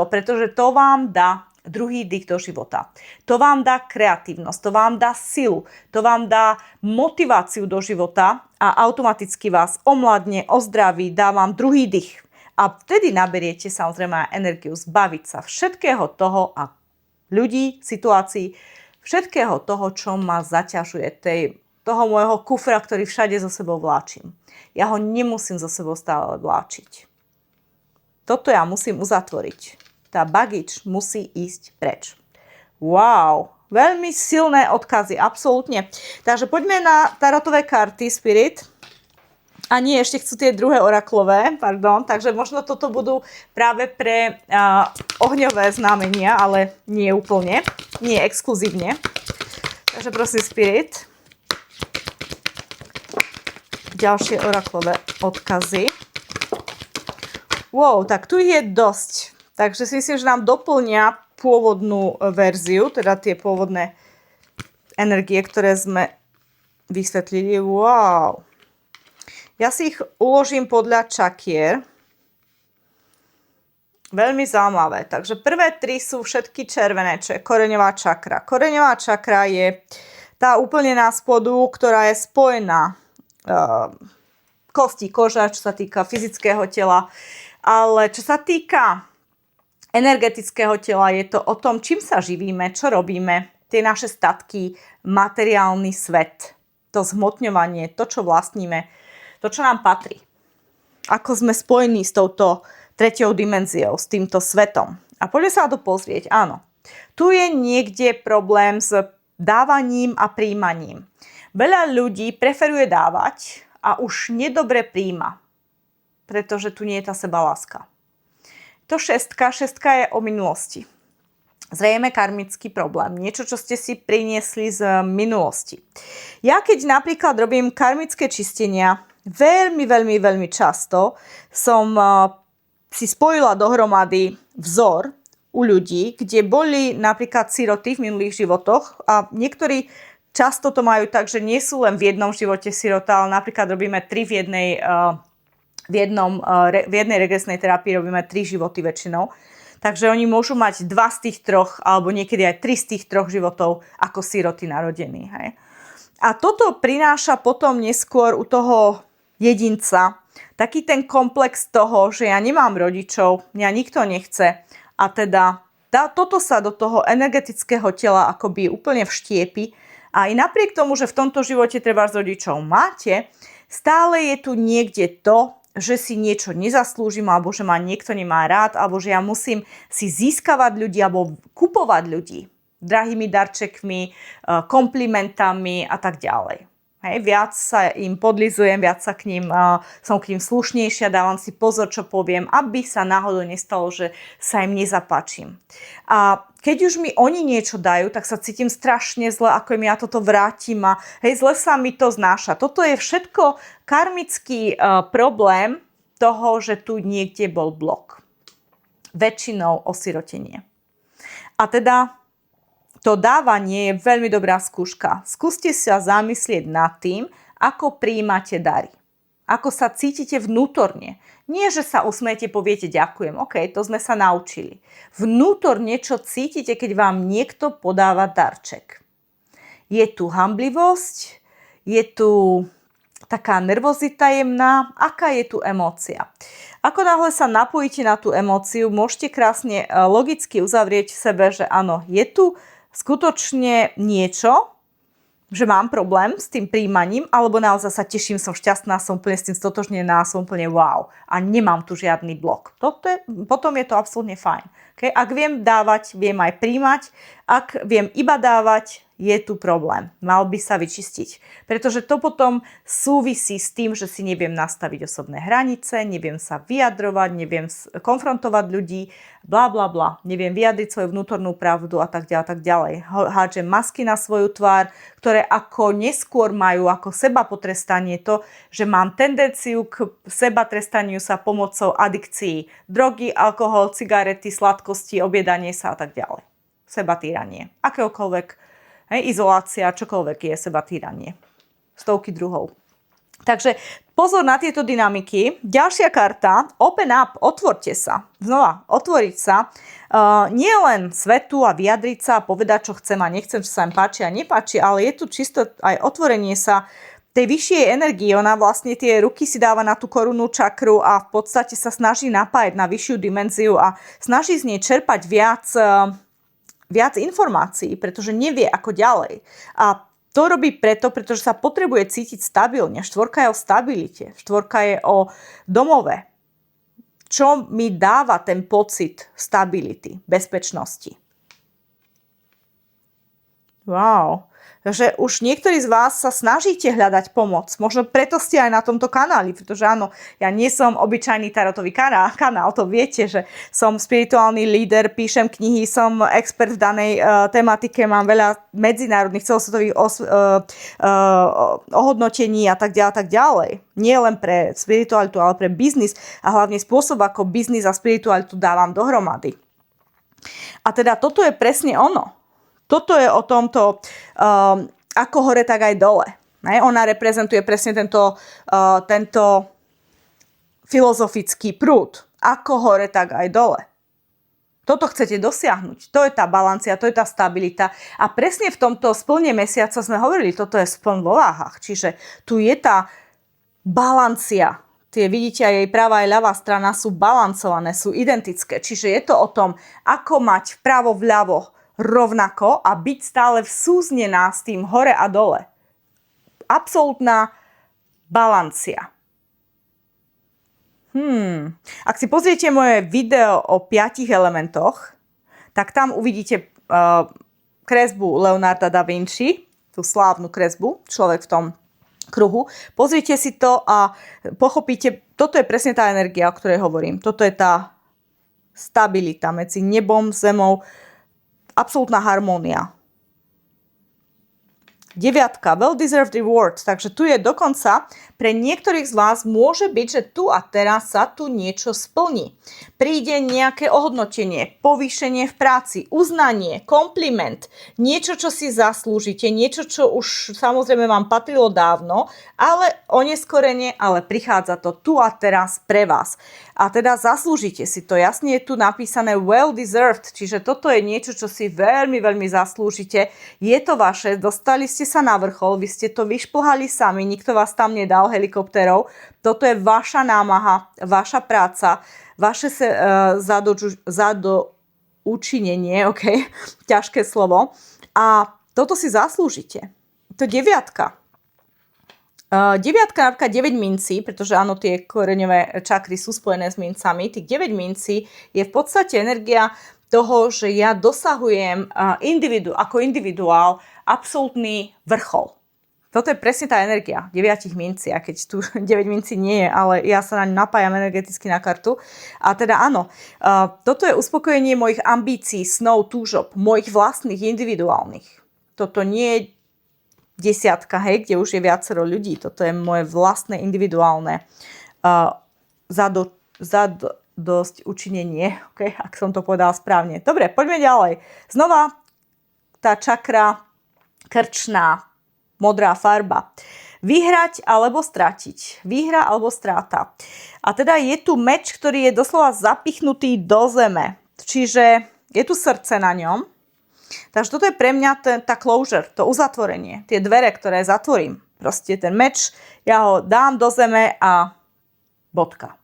pretože to vám dá druhý dých do života. To vám dá kreatívnosť, to vám dá silu, to vám dá motiváciu do života a automaticky vás omladne, ozdraví, dá vám druhý dých. A vtedy naberiete samozrejme aj energiu zbaviť sa všetkého toho a ľudí, situácií, všetkého toho, čo ma zaťažuje, toho môjho kufra, ktorý všade so sebou vláčim. Ja ho nemusím so sebou stále vláčiť. Toto ja musím uzatvoriť. Tá baggage musí ísť preč. Wow, veľmi silné odkazy, absolútne. Takže poďme na tarotové karty Spirit. A nie, ešte chcú tie druhé oraklové, takže možno toto budú práve pre ohňové znamenia, ale nie úplne, nie exkluzívne. Takže prosím Spirit. Ďalšie oraklové odkazy. Wow, tak tu je dosť. Takže si myslím, že nám doplnia pôvodnú verziu, teda tie pôvodné energie, ktoré sme vysvetlili. Wow. Ja si ich uložím podľa čakier. Veľmi zaujímavé. Takže prvé tri sú všetky červené, čo je koreňová čakra. Koreňová čakra je tá úplne na spodu, ktorá je spojená kosti, koža, čo sa týka fyzického tela. Ale čo sa týka energetického tela, je to o tom, čím sa živíme, čo robíme, tie naše statky, materiálny svet, to zhmotňovanie, to, čo vlastníme, to, čo nám patrí. Ako sme spojení s touto treťou dimenziou, s týmto svetom. A poďme sa na to pozrieť. Áno, tu je niekde problém s dávaním a príjmaním. Veľa ľudí preferuje dávať a už nedobre príjma, pretože tu nie je tá sebaláska. To šestka je o minulosti. Zrejme karmický problém. Niečo, čo ste si priniesli z minulosti. Ja keď napríklad robím karmické čistenia, veľmi často som si spojila dohromady vzor u ľudí, kde boli napríklad siroty v minulých životoch a niektorí často to majú tak, že nie sú len v jednom živote sirota, ale napríklad robíme 3 v jednej regresnej terapii robíme 3 životy väčšinou. Takže oni môžu mať 2 z tých 3, alebo niekedy aj 3 z tých 3 životov ako siroty narodení. Hej. A toto prináša potom neskôr u toho jedinca taký ten komplex toho, že ja nemám rodičov, mňa nikto nechce a teda toto sa do toho energetického tela akoby úplne vštiepi a i napriek tomu, že v tomto živote treba z rodičov máte, stále je tu niekde to, že si niečo nezaslúžim, alebo že ma niekto nemá rád, alebo že ja musím si získavať ľudí, alebo kupovať ľudí drahými darčekmi, komplimentami a tak ďalej. Hej, viac sa im podlizujem, viac sa som k ním slušnejšia, dávam si pozor, čo poviem, aby sa náhodou nestalo, že sa im nezapáčim. A keď už mi oni niečo dajú, tak sa cítim strašne zle, ako im ja toto vrátim a hej, zle sa mi to znáša. Toto je všetko karmický problém toho, že tu niekde bol blok. Väčšinou osirotenie. A teda to dávanie je veľmi dobrá skúška. Skúste sa zamyslieť nad tým, ako prijímate dary. Ako sa cítite vnútorne. Nie, že sa usmiete, poviete ďakujem. OK, to sme sa naučili. Vnútorne, čo cítite, keď vám niekto podáva darček. Je tu hamblivosť, je tu taká nervozita jemná. Aká je tu emócia? Ako náhle sa napojíte na tú emóciu, môžete krásne logicky uzavrieť v sebe, že áno, je tu skutočne niečo, že mám problém s tým príjmaním, alebo naozaj sa teším, som šťastná, som úplne s tým stotožnená, som úplne wow a nemám tu žiadny blok. Potom je to absolútne fajn. Okay? Ak viem dávať, viem aj príjmať. Ak viem iba dávať, je tu problém. Mal by sa vyčistiť. Pretože to potom súvisí s tým, že si neviem nastaviť osobné hranice, neviem sa vyjadrovať, neviem konfrontovať ľudí, bla bla bla. Neviem vyjadriť svoju vnútornú pravdu a tak ďalej. Hádžem masky na svoju tvár, ktoré ako neskôr majú ako seba potrestanie to, že mám tendenciu k seba trestaniu sa pomocou adikcií. Drogy, alkohol, cigarety, sladkosti, objedanie sa a tak ďalej. Seba týranie. Akéhokoľvek. Izolácia, čokoľvek je seba týranie. Stovky druhov. Takže pozor na tieto dynamiky. Ďalšia karta, open up, otvorte sa. Znova, otvoriť sa. Nie len svetu a vyjadriť sa a povedať, čo chcem a nechcem, čo sa im páči a nepáči, ale je tu čisto aj otvorenie sa tej vyššej energie. Ona vlastne tie ruky si dáva na tú korunnú čakru a v podstate sa snaží napájať na vyššiu dimenziu a snaží z nej čerpať viac informácií, pretože nevie ako ďalej. A to robí pretože sa potrebuje cítiť stabilne. Štvorka je o stabilite. Štvorka je o domove. Čo mi dáva ten pocit stability, bezpečnosti? Wow. Takže už niektorí z vás sa snažíte hľadať pomoc. Možno preto ste aj na tomto kanáli, pretože áno, ja nie som obyčajný tarotový kanál, to viete, že som spirituálny líder, píšem knihy, som expert v danej tematike, mám veľa medzinárodných celosvetových ohodnotení a tak ďalej. Nie len pre spiritualitu, ale pre biznis a hlavne spôsob, ako biznis a spiritualitu dávam dohromady. A teda toto je presne ono. Toto je o tomto ako hore, tak aj dole. Ona reprezentuje presne tento filozofický prúd. Ako hore, tak aj dole. Toto chcete dosiahnuť. To je tá balancia, to je tá stabilita. A presne v tomto splne mesiaca sme hovorili, toto je spln vo váhach. Čiže tu je tá balancia. Tie vidíte, aj jej pravá aj ľavá strana sú balancované, sú identické. Čiže je to o tom, ako mať vpravo, vľavo rovnako a byť stále vsúznená s tým hore a dole. Absolútna balancia. Ak si pozriete moje video o 5 elementoch, tak tam uvidíte kresbu Leonarda da Vinci, tú slávnu kresbu, človek v tom kruhu. Pozrite si to a pochopíte, toto je presne tá energia, o ktorej hovorím. Toto je tá stabilita medzi nebom, zemou, absolútna harmónia. 9. Well-deserved reward. Takže tu je dokonca, pre niektorých z vás môže byť, že tu a teraz sa tu niečo splní. Príde nejaké ohodnotenie, povýšenie v práci, uznanie, kompliment, niečo, čo si zaslúžite, niečo, čo už samozrejme vám patrilo dávno, ale oneskorene, ale prichádza to tu a teraz pre vás. A teda zaslúžite si to. Jasne je tu napísané well-deserved, čiže toto je niečo, čo si veľmi, veľmi zaslúžite. Je to vaše, dostali ste sa na vrchol, vy ste to vyšplhali sami, nikto vás tam nedal helikopterov. Toto je vaša námaha, vaša práca, vaše zadoučinenie, okay? Ťažké slovo. A toto si zaslúžite. To 9. 9 napríklad 9 mincí, pretože áno, tie koreňové čakry sú spojené s mincami. Tých 9 mincí je v podstate energia toho, že ja dosahujem ako individuál absolútny vrchol. Toto je presne tá energia 9 mincí, a keď tu 9 mincí nie je, ale ja sa naň napájam energeticky na kartu. A teda áno, toto je uspokojenie mojich ambícií, snov, túžob, mojich vlastných, individuálnych. Toto nie je desiatka, hej, kde už je viacero ľudí. Toto je moje vlastné, individuálne dosť učinenie, okay? Ak som to povedala správne. Dobre, poďme ďalej. Znova tá čakra krčná, modrá farba. Vyhrať alebo stratiť. Výhra alebo stráta. A teda je tu meč, ktorý je doslova zapichnutý do zeme. Čiže je tu srdce na ňom. Takže toto je pre mňa tá closure, to uzatvorenie. Tie dvere, ktoré zatvorím. Proste ten meč, ja ho dám do zeme a bodka.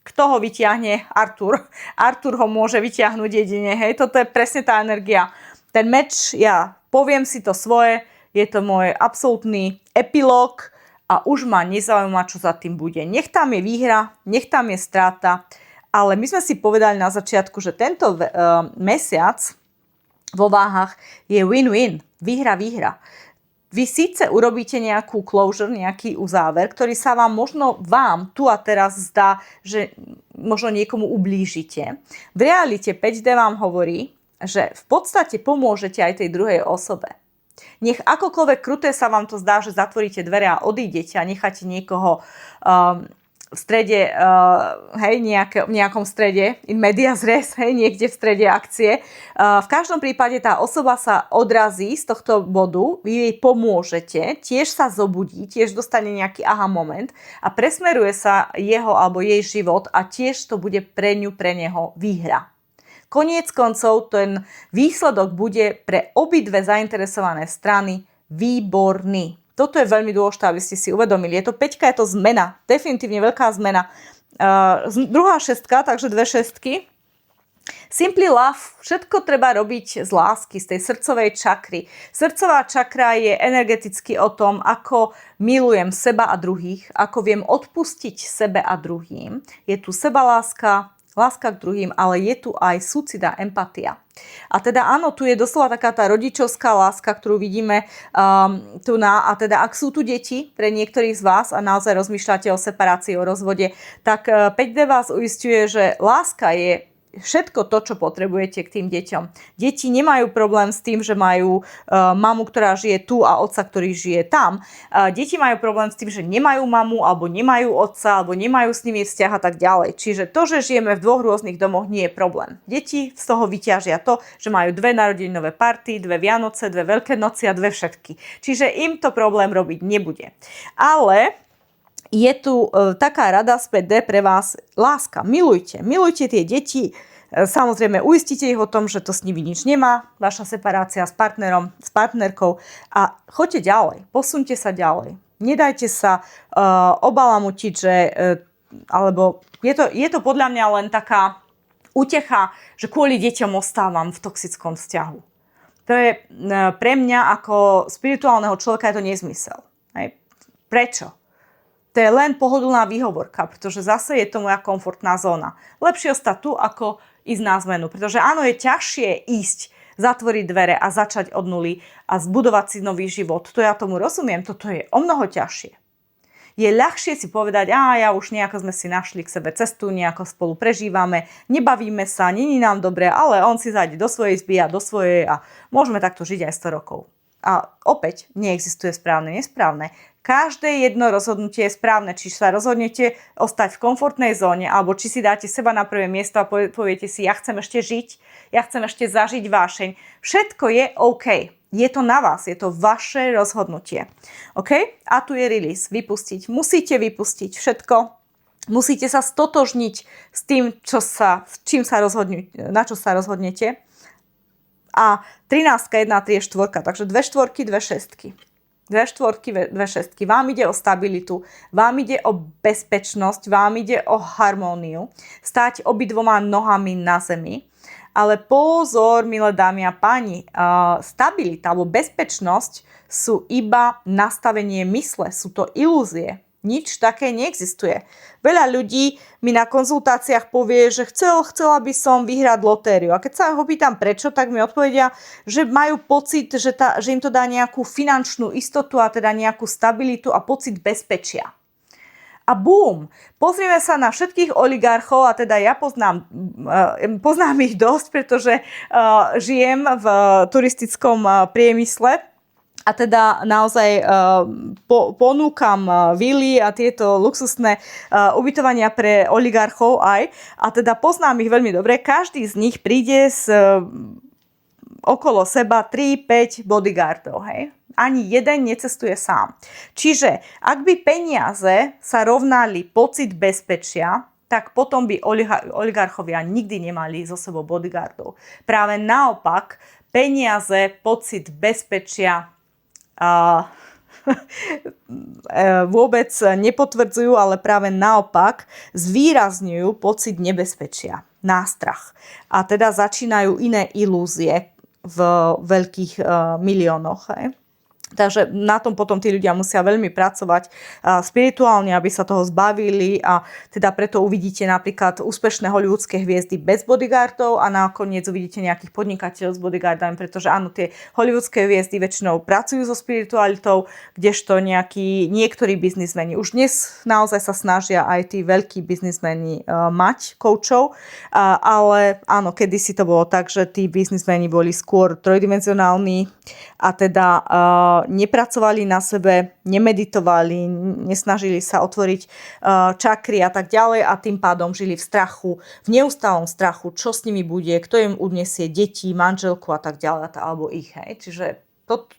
Kto ho vyťahne? Artur. Artur ho môže vyťahnuť jedine. Hej, toto je presne tá energia. Ten meč, ja poviem si to svoje, je to môj absolútny epilóg a už ma nezaujíma, čo za tým bude. Nech tam je výhra, nech tam je stráta, ale my sme si povedali na začiatku, že tento mesiac vo váhach je win-win, výhra. Vy síce urobíte nejakú closure, nejaký uzáver, ktorý sa vám tu a teraz zdá, že možno niekomu ublížite. V realite 5D vám hovorí, že v podstate pomôžete aj tej druhej osobe. Nech akokoľvek kruté sa vám to zdá, že zatvoríte dvere a odídete a necháte niekoho v strede, v nejakom strede, in medias res, niekde v strede akcie. V každom prípade tá osoba sa odrazí z tohto bodu, vy jej pomôžete, tiež sa zobudí, tiež dostane nejaký aha moment a presmeruje sa jeho alebo jej život a tiež to bude pre neho výhra. Koniec koncov ten výsledok bude pre obidve zainteresované strany výborný. Toto je veľmi dôležité, aby ste si uvedomili. Je to 5, je to zmena, definitívne veľká zmena. Druhá šestka, takže 2 šestky. Simply love, všetko treba robiť z lásky, z tej srdcovej čakry. Srdcová čakra je energeticky o tom, ako milujem seba a druhých, ako viem odpustiť sebe a druhým. Je tu sebaláska, láska k druhým, ale je tu aj súcit a empatia. A teda áno, tu je doslova taká tá rodičovská láska, ktorú vidíme tu na, a teda ak sú tu deti pre niektorých z vás a naozaj rozmýšľate o separácii, o rozvode, tak 5D vás uisťuje, že láska je všetko to, čo potrebujete k tým deťom. Deti nemajú problém s tým, že majú mamu, ktorá žije tu a otca, ktorý žije tam. Deti majú problém s tým, že nemajú mamu, alebo nemajú otca, alebo nemajú s nimi vzťah a tak ďalej. Čiže to, že žijeme v 2 rôznych domoch, nie je problém. Deti z toho vyťažia to, že majú 2 narodeninové party, 2 Vianoce, 2 Veľké noci a 2 všetky. Čiže im to problém robiť nebude. Ale je tu taká rada z 5D pre vás, láska, milujte tie deti, samozrejme uistite ich o tom, že to s nimi nič nemá, vaša separácia s partnerom, s partnerkou a choďte ďalej, posunte sa ďalej. Nedajte sa obalamutiť, že, alebo je to podľa mňa len taká útecha, že kvôli deťom ostávam v toxickom vzťahu. To je pre mňa ako spirituálneho človeka je to nezmysel. Hej. Prečo? To je len pohodlná výhovorka, pretože zase je to moja komfortná zóna. Lepšie ostať tu, ako ísť na zmenu. Pretože áno, je ťažšie ísť, zatvoriť dvere a začať od nuly a zbudovať si nový život. To ja tomu rozumiem, toto je o mnoho ťažšie. Je ľahšie si povedať, ja už nejako sme si našli k sebe cestu, nejako spolu prežívame, nebavíme sa, není nám dobre, ale on si zájde do svojej izby a do svojej a môžeme takto žiť aj 100 rokov. A opäť neexistuje správne, nesprávne. Každé jedno rozhodnutie je správne, či sa rozhodnete ostať v komfortnej zóne, alebo či si dáte seba na prvé miesto a poviete si, ja chcem ešte žiť, ja chcem ešte zažiť vášeň. Všetko je OK. Je to na vás, je to vaše rozhodnutie. OK? A tu je release, vypustiť. Musíte vypustiť všetko. Musíte sa stotožniť s tým, na čo sa rozhodnete. A 13, 1, 3 je 4, takže 2 štvorky, 2 šestky. 2 štvorky, 2 šestky. Vám ide o stabilitu, vám ide o bezpečnosť, vám ide o harmóniu. Stáť obidvoma nohami na zemi. Ale pozor, milé dámy a páni, stabilita alebo bezpečnosť sú iba nastavenie mysle, sú to ilúzie. Nič také neexistuje. Veľa ľudí mi na konzultáciách povie, že chcela by som vyhrať lotériu. A keď sa ho pýtam prečo, tak mi odpovedia, že majú pocit, že im to dá nejakú finančnú istotu a teda nejakú stabilitu a pocit bezpečia. A bum, pozrieme sa na všetkých oligarchov, a teda ja poznám ich dosť, pretože žijem v turistickom priemysle. A teda naozaj ponúkam vily a tieto luxusné ubytovania pre oligarchov aj. A teda poznám ich veľmi dobre. Každý z nich príde okolo seba 3-5 bodyguardov. Hej? Ani jeden necestuje sám. Čiže ak by peniaze sa rovnali pocit bezpečia, tak potom by oligarchovia nikdy nemali so sebou bodyguardov. Práve naopak, peniaze pocit bezpečia vôbec nepotvrdzujú, ale práve naopak zvýrazňujú pocit nebezpečia, nástrach. A teda začínajú iné ilúzie v veľkých miliónoch. Takže na tom potom tí ľudia musia veľmi pracovať spirituálne, aby sa toho zbavili a teda preto uvidíte napríklad úspešné hollywoodske hviezdy bez bodyguardov a nakoniec uvidíte nejakých podnikateľov s bodyguardami, pretože áno, tie hollywoodske hviezdy väčšinou pracujú so spiritualitou, kdežto niektorí biznismeni už dnes naozaj sa snažia aj tí veľkí biznismeni mať koučov, ale áno, kedysi to bolo tak, že tí biznismeni boli skôr trojdimenzionálni a teda nepracovali na sebe, nemeditovali, nesnažili sa otvoriť čakry a tak ďalej a tým pádom žili v strachu, v neustálom strachu, čo s nimi bude, kto im odniesie deti, manželku a tak ďalej, alebo ich. Hej. Čiže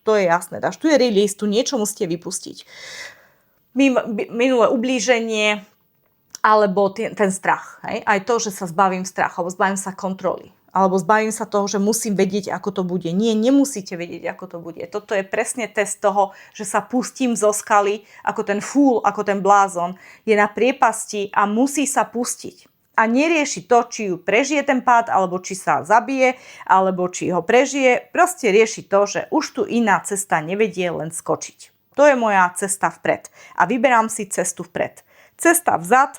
to je jasné. Tu je release, tu niečo musíte vypustiť. Minulé ublíženie alebo ten strach. Hej. Aj to, že sa zbavím strachu, alebo zbavím sa kontroly. Alebo zbavím sa toho, že musím vedieť, ako to bude. Nie, nemusíte vedieť, ako to bude. Toto je presne test toho, že sa pustím zo skaly, ako ten fúl, ako ten blázon, je na priepasti a musí sa pustiť. A nerieši to, či ju prežije ten pád, alebo či sa zabije, alebo či ho prežije. Proste rieši to, že už tu iná cesta nevedie, len skočiť. To je moja cesta vpred. A vyberám si cestu vpred. Cesta vzad,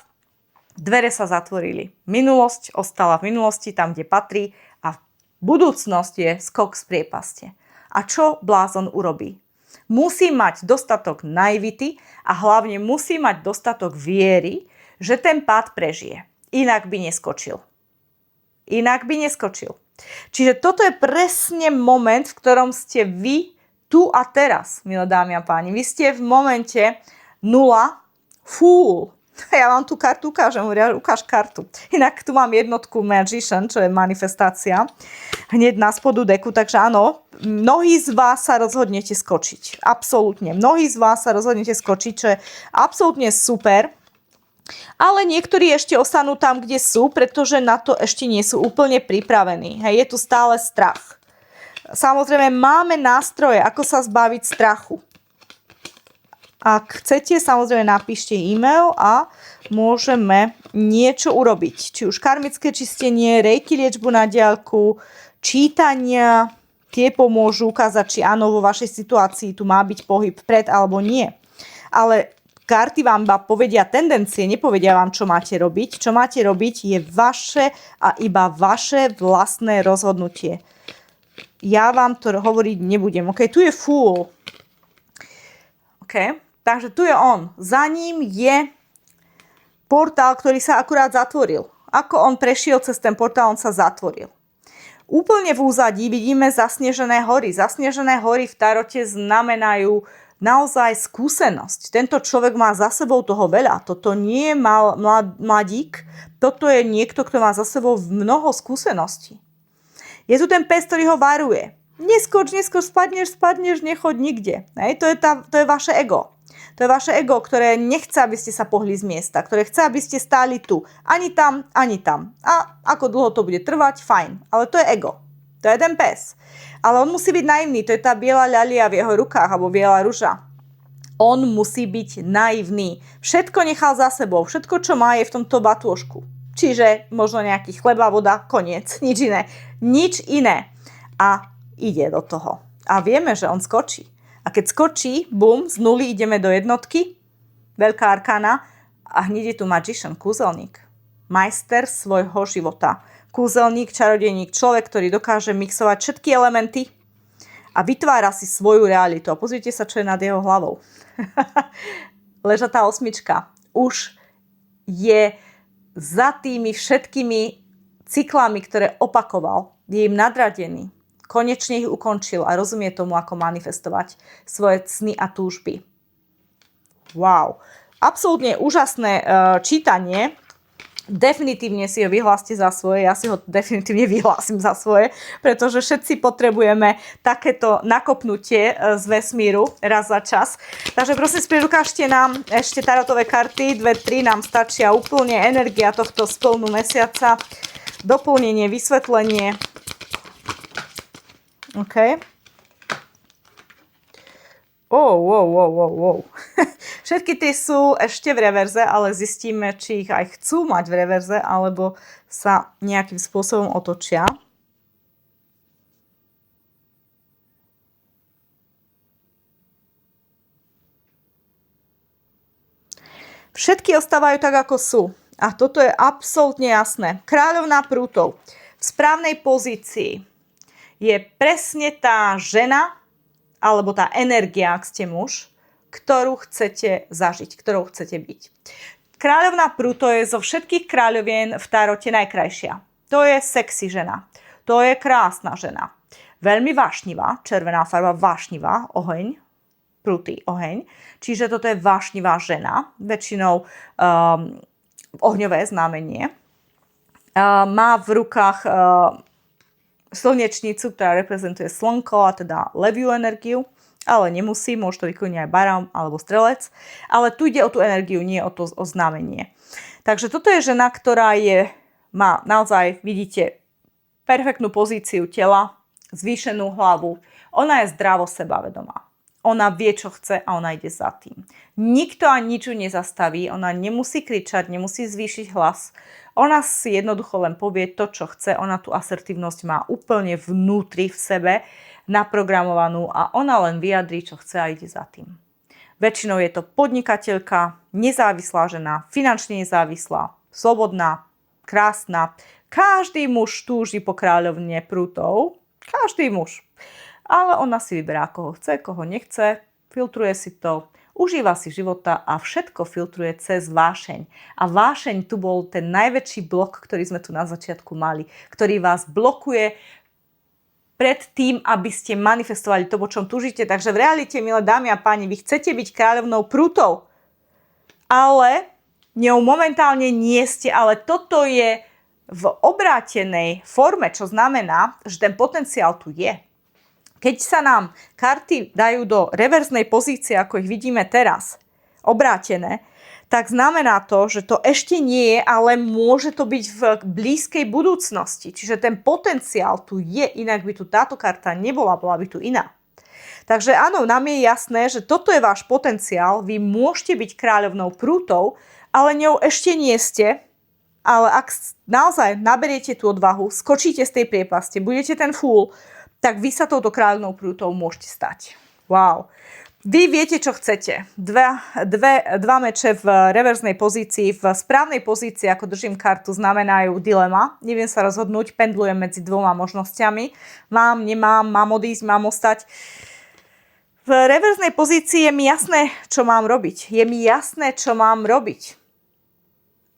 dvere sa zatvorili. Minulosť ostala v minulosti, tam, kde patrí a budúcnosť je skok z priepaste. A čo blázon urobí? Musí mať dostatok naivity a hlavne musí mať dostatok viery, že ten pád prežije. Inak by neskočil. Čiže toto je presne moment, v ktorom ste vy tu a teraz, milé dámy a páni. Vy ste v momente 0, fúl. Ja vám tú kartu ukážem, ukáž kartu. Inak tu mám jednotku Magician, čo je manifestácia, hneď na spodu deku, takže áno, mnohí z vás sa rozhodnete skočiť. Absolútne. Mnohí z vás sa rozhodnete skočiť, čo je absolútne super. Ale niektorí ešte ostanú tam, kde sú, pretože na to ešte nie sú úplne pripravení. Hej, je tu stále strach. Samozrejme, máme nástroje, ako sa zbaviť strachu. Ak chcete, samozrejme napíšte e-mail a môžeme niečo urobiť. Či už karmické čistenie, reiki liečbu na diaľku, čítania, tie pomôžu ukázať, či áno, vo vašej situácii tu má byť pohyb vpred alebo nie. Ale karty vám povedia tendencie, nepovedia vám, čo máte robiť. Čo máte robiť je vaše a iba vaše vlastné rozhodnutie. Ja vám to hovoriť nebudem. OK, tu je Fool. OK. Takže tu je on. Za ním je portál, ktorý sa akurát zatvoril. Ako on prešiel cez ten portál, on sa zatvoril. Úplne v úzadí vidíme zasnežené hory. Zasnežené hory v tarote znamenajú naozaj skúsenosť. Tento človek má za sebou toho veľa. Toto nie je mladík. Toto je niekto, kto má za sebou mnoho skúseností. Je tu ten pes, ktorý ho varuje. Neskoč, spadneš, nechoď nikde. Hej, to je vaše ego. To je vaše ego, ktoré nechce, aby ste sa pohli z miesta, ktoré chce, aby ste stáli tu. Ani tam, ani tam. A ako dlho to bude trvať, fajn. Ale to je ego. To je ten pes. Ale on musí byť naivný. To je tá biela ľalia v jeho rukách, alebo biela ruža. On musí byť naivný. Všetko nechal za sebou. Všetko, čo má, je v tomto batôžku. Čiže možno nejaký chleba, voda, koniec. Nič iné. Nič iné. A ide do toho. A vieme, že on skočí. A keď skočí, bum, z nuly ideme do jednotky veľká arkána a hneď je tu magician, kúzelník. Majster svojho života. Kúzelník, čarodejník, človek, ktorý dokáže mixovať všetky elementy a vytvára si svoju realitu. A pozrite sa, čo je nad jeho hlavou. Ležatá osmička už je za tými všetkými cyklami, ktoré opakoval. Je im nadradený. Konečne ich ukončil a rozumie tomu, ako manifestovať svoje sny a túžby. Wow. Absolútne úžasné čítanie. Definitívne si ho vyhláste za svoje, ja si ho definitívne vyhlásim za svoje, pretože všetci potrebujeme takéto nakopnutie z vesmíru raz za čas. Takže prosím, ukážte nám ešte tarotové karty, 2-3 nám stačia úplne, energia tohto splnu mesiaca, doplnenie, vysvetlenie. OK. Wow. Všetky tie sú ešte v reverze, ale zistíme, či ich aj chcú mať v reverze, alebo sa nejakým spôsobom otočia. Všetky ostávajú tak, ako sú. A toto je absolútne jasné. Kráľovná prútov v správnej pozícii je presne tá žena, alebo tá energia, ak ste muž, ktorú chcete zažiť, ktorou chcete byť. Kráľovná prúto je zo všetkých kráľovien v tarote najkrajšia. To je sexy žena. To je krásna žena. Veľmi vášnivá, červená farba, vášnivá, oheň, prúty, oheň. Čiže toto je vášnivá žena, väčšinou ohňové znamenie. Má v rukách slnečnicu, ktorá reprezentuje slnko a teda leviu energiu, ale nemusí, môže to vykonať aj barán alebo strelec, ale tu ide o tú energiu, nie o to znamenie. Takže toto je žena, ktorá má naozaj, vidíte, perfektnú pozíciu tela, zvýšenú hlavu, ona je zdravo sebavedomá. Ona vie, čo chce a ona ide za tým. Nikto a nič ju nezastaví, ona nemusí kričať, nemusí zvýšiť hlas. Ona si jednoducho len povie to, čo chce. Ona tú asertívnosť má úplne vnútri v sebe naprogramovanú a ona len vyjadrí, čo chce a ide za tým. Väčšinou je to podnikateľka, nezávislá žena, finančne nezávislá, slobodná, krásna. Každý muž túži po kráľovne prútov. Každý muž. Ale ona si vyberá, koho chce, koho nechce, filtruje si to, užíva si života a všetko filtruje cez vášeň. A vášeň tu bol ten najväčší blok, ktorý sme tu na začiatku mali, ktorý vás blokuje pred tým, aby ste manifestovali to, po čom túžite. Takže v realite, milé dámy a páni, vy chcete byť kráľovnou prútov, ale ňou momentálne nie ste, ale toto je v obrátenej forme, čo znamená, že ten potenciál tu je. Keď sa nám karty dajú do reverznej pozície, ako ich vidíme teraz, obrátené, tak znamená to, že to ešte nie je, ale môže to byť v blízkej budúcnosti. Čiže ten potenciál tu je, inak by tu táto karta nebola, bola by tu iná. Takže áno, nám je jasné, že toto je váš potenciál, vy môžete byť kráľovnou prútov, ale ňou ešte nie ste. Ale ak naozaj naberiete tú odvahu, skočíte z tej priepaste, budete ten fúl, tak vy sa touto kráľovnou prútou môžete stať. Wow. Vy viete, čo chcete. Dva meče v reverznej pozícii, v správnej pozícii, ako držím kartu, znamenajú dilema. Neviem sa rozhodnúť, pendlujem medzi dvoma možnosťami. Mám, nemám, mám odísť, mám ostať. V reverznej pozícii je mi jasné, čo mám robiť. Je mi jasné, čo mám robiť.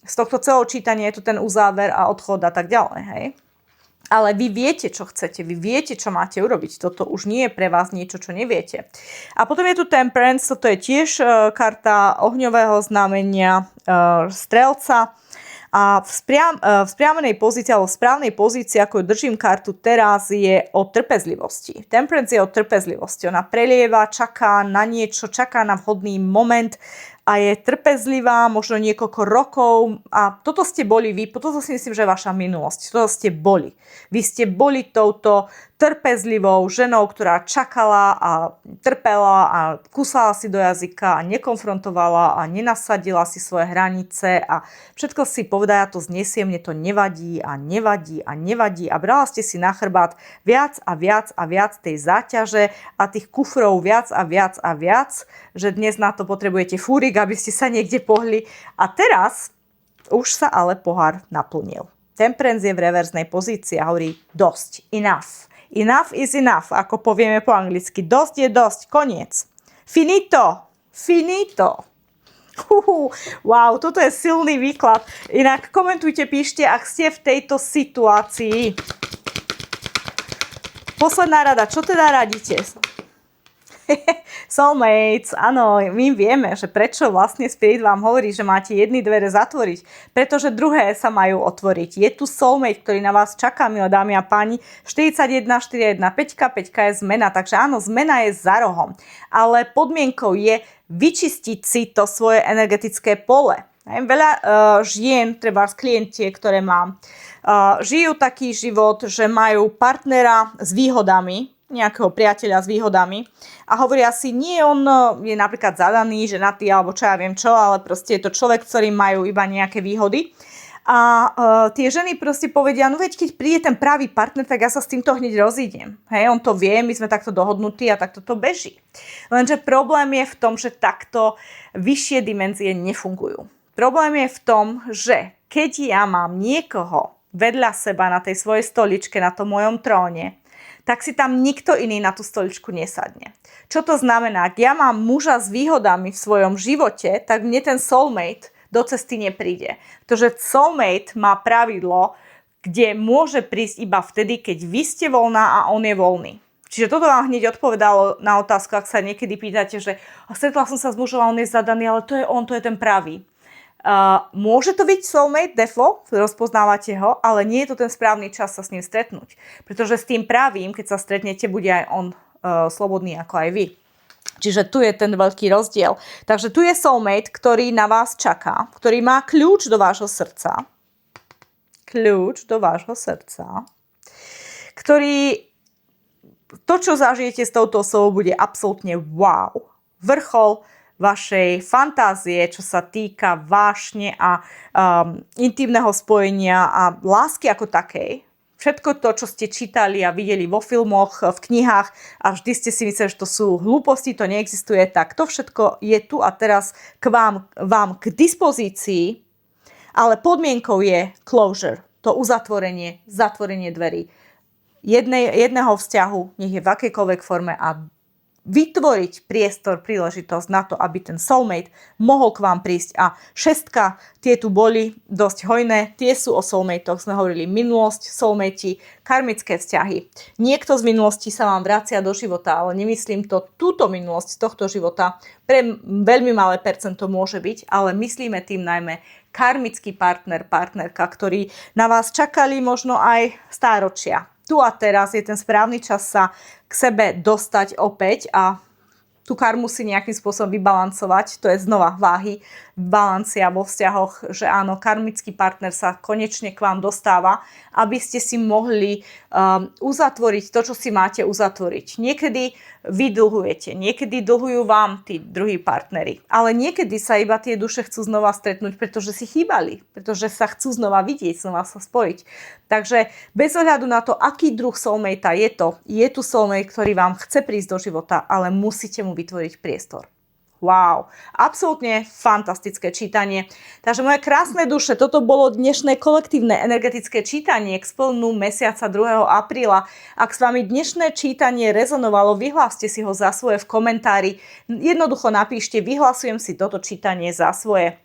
Z tohto celého čítania je tu ten uzáver a odchod a tak ďalej, hej. Ale vy viete, čo chcete, vy viete, čo máte urobiť. Toto už nie je pre vás niečo, čo neviete. A potom je tu Temperance, toto je tiež karta ohňového znamenia strelca. A v spriamenej pozícii, alebo v správnej pozícii, ako držím kartu teraz, je o trpezlivosti. Temperance je o trpezlivosti. Ona prelieva, čaká na niečo, čaká na vhodný moment a je trpezlivá, možno niekoľko rokov. A toto ste boli vy, toto si myslím, že je vaša minulosť. Toto ste boli. Vy ste boli touto trpezlivou ženou, ktorá čakala a trpela a kúsala si do jazyka a nekonfrontovala a nenasadila si svoje hranice a všetko si povedala, ja to znesiem, mne to nevadí a nevadí a nevadí a brala ste si na chrbát viac a viac a viac tej záťaže a tých kufrov viac a viac a viac, že dnes na to potrebujete fúrik aby ste sa niekde pohli. A teraz už sa ale pohár naplnil. Temperance je v reverznej pozícii a hovorí dosť, enough. Enough is enough, ako povieme po anglicky. Dosť je dosť, koniec. Finito, finito. Wow, toto je silný výklad. Inak komentujte, píšte, ak ste v tejto situácii. Posledná rada, čo teda radíte? Soulmates, áno, my vieme, že prečo vlastne Spirit vám hovorí, že máte jedny dvere zatvoriť, pretože druhé sa majú otvoriť. Je tu soulmate, ktorý na vás čaká, milé dámy a páni. 41, 41, 5, 5 je zmena, takže áno, zmena je za rohom. Ale podmienkou je vyčistiť si to svoje energetické pole. Veľa žien, treba klientie, ktoré mám, žijú taký život, že majú partnera s výhodami, nejakého priateľa s výhodami a hovoria si, nie, on je napríklad zadaný, ženatý alebo čo ja viem čo, ale proste je to človek, ktorý majú iba nejaké výhody. A tie ženy proste povedia, no veď keď príde ten pravý partner, tak ja sa s týmto hneď rozídem. Hej, on to vie, my sme takto dohodnutí a takto to beží. Lenže problém je v tom, že takto vyššie dimenzie nefungujú. Problém je v tom, že keď ja mám niekoho vedľa seba na tej svojej stoličke, na tom mojom tróne, tak si tam nikto iný na tú stoličku nesadne. Čo to znamená? Ak ja mám muža s výhodami v svojom živote, tak mne ten soulmate do cesty nepríde. Pretože soulmate má pravidlo, kde môže prísť iba vtedy, keď vy ste voľná a on je voľný. Čiže toto vám hneď odpovedalo na otázku, ak sa niekedy pýtate, že stretla som sa s mužom a on je zadaný, ale to je on, to je ten pravý. Môže to byť soulmate, defo, rozpoznávate ho, ale nie je to ten správny čas sa s ním stretnúť. Pretože s tým pravým, keď sa stretnete, bude aj on slobodný ako aj vy. Čiže tu je ten veľký rozdiel. Takže tu je soulmate, ktorý na vás čaká, ktorý má kľúč do vášho srdca. Kľúč do vášho srdca. Ktorý, to, čo zažijete s touto osobou, bude absolútne wow. Vrchol vašej fantázie, čo sa týka vášne a intimného spojenia a lásky ako takej. Všetko to, čo ste čítali a videli vo filmoch, v knihách a vždy ste si mysleli, že to sú hlúposti, to neexistuje, tak to všetko je tu a teraz k vám k dispozícii, ale podmienkou je closure, to uzatvorenie, zatvorenie dverí jedného vzťahu, nech je v akejkoľvek forme a vytvoriť priestor, príležitosť na to, aby ten soulmate mohol k vám prísť. A šestka, tie tu boli dosť hojné, tie sú o soulmateoch, sme hovorili minulosť, soulmate, karmické vzťahy. Niekto z minulosti sa vám vracia do života, ale nemyslím to túto minulosť z tohto života. Pre veľmi malé percento môže byť, ale myslíme tým najmä karmický partner, partnerka, ktorí na vás čakali možno aj stáročia. Tu a teraz je ten správny čas sa k sebe dostať opäť a tú karmu si nejakým spôsobom vybalancovať. To je znova váhy, balancia vo vzťahoch, že áno, karmický partner sa konečne k vám dostáva, aby ste si mohli uzatvoriť to, čo si máte uzatvoriť. Niekedy vy dlhujete, niekedy dlhujú vám tí druhí partneri, ale niekedy sa iba tie duše chcú znova stretnúť, pretože si chýbali, pretože sa chcú znova vidieť, znova sa spojiť. Takže bez ohľadu na to, aký druh soulmate je tu soulmate, ktorý vám chce prísť do života, ale musíte mu vytvoriť priestor. Wow, absolútne fantastické čítanie. Takže moje krásne duše, toto bolo dnešné kolektívne energetické čítanie k splnú mesiaca 2. apríla. Ak s vami dnešné čítanie rezonovalo, vyhláste si ho za svoje v komentári. Jednoducho napíšte, vyhlasujem si toto čítanie za svoje.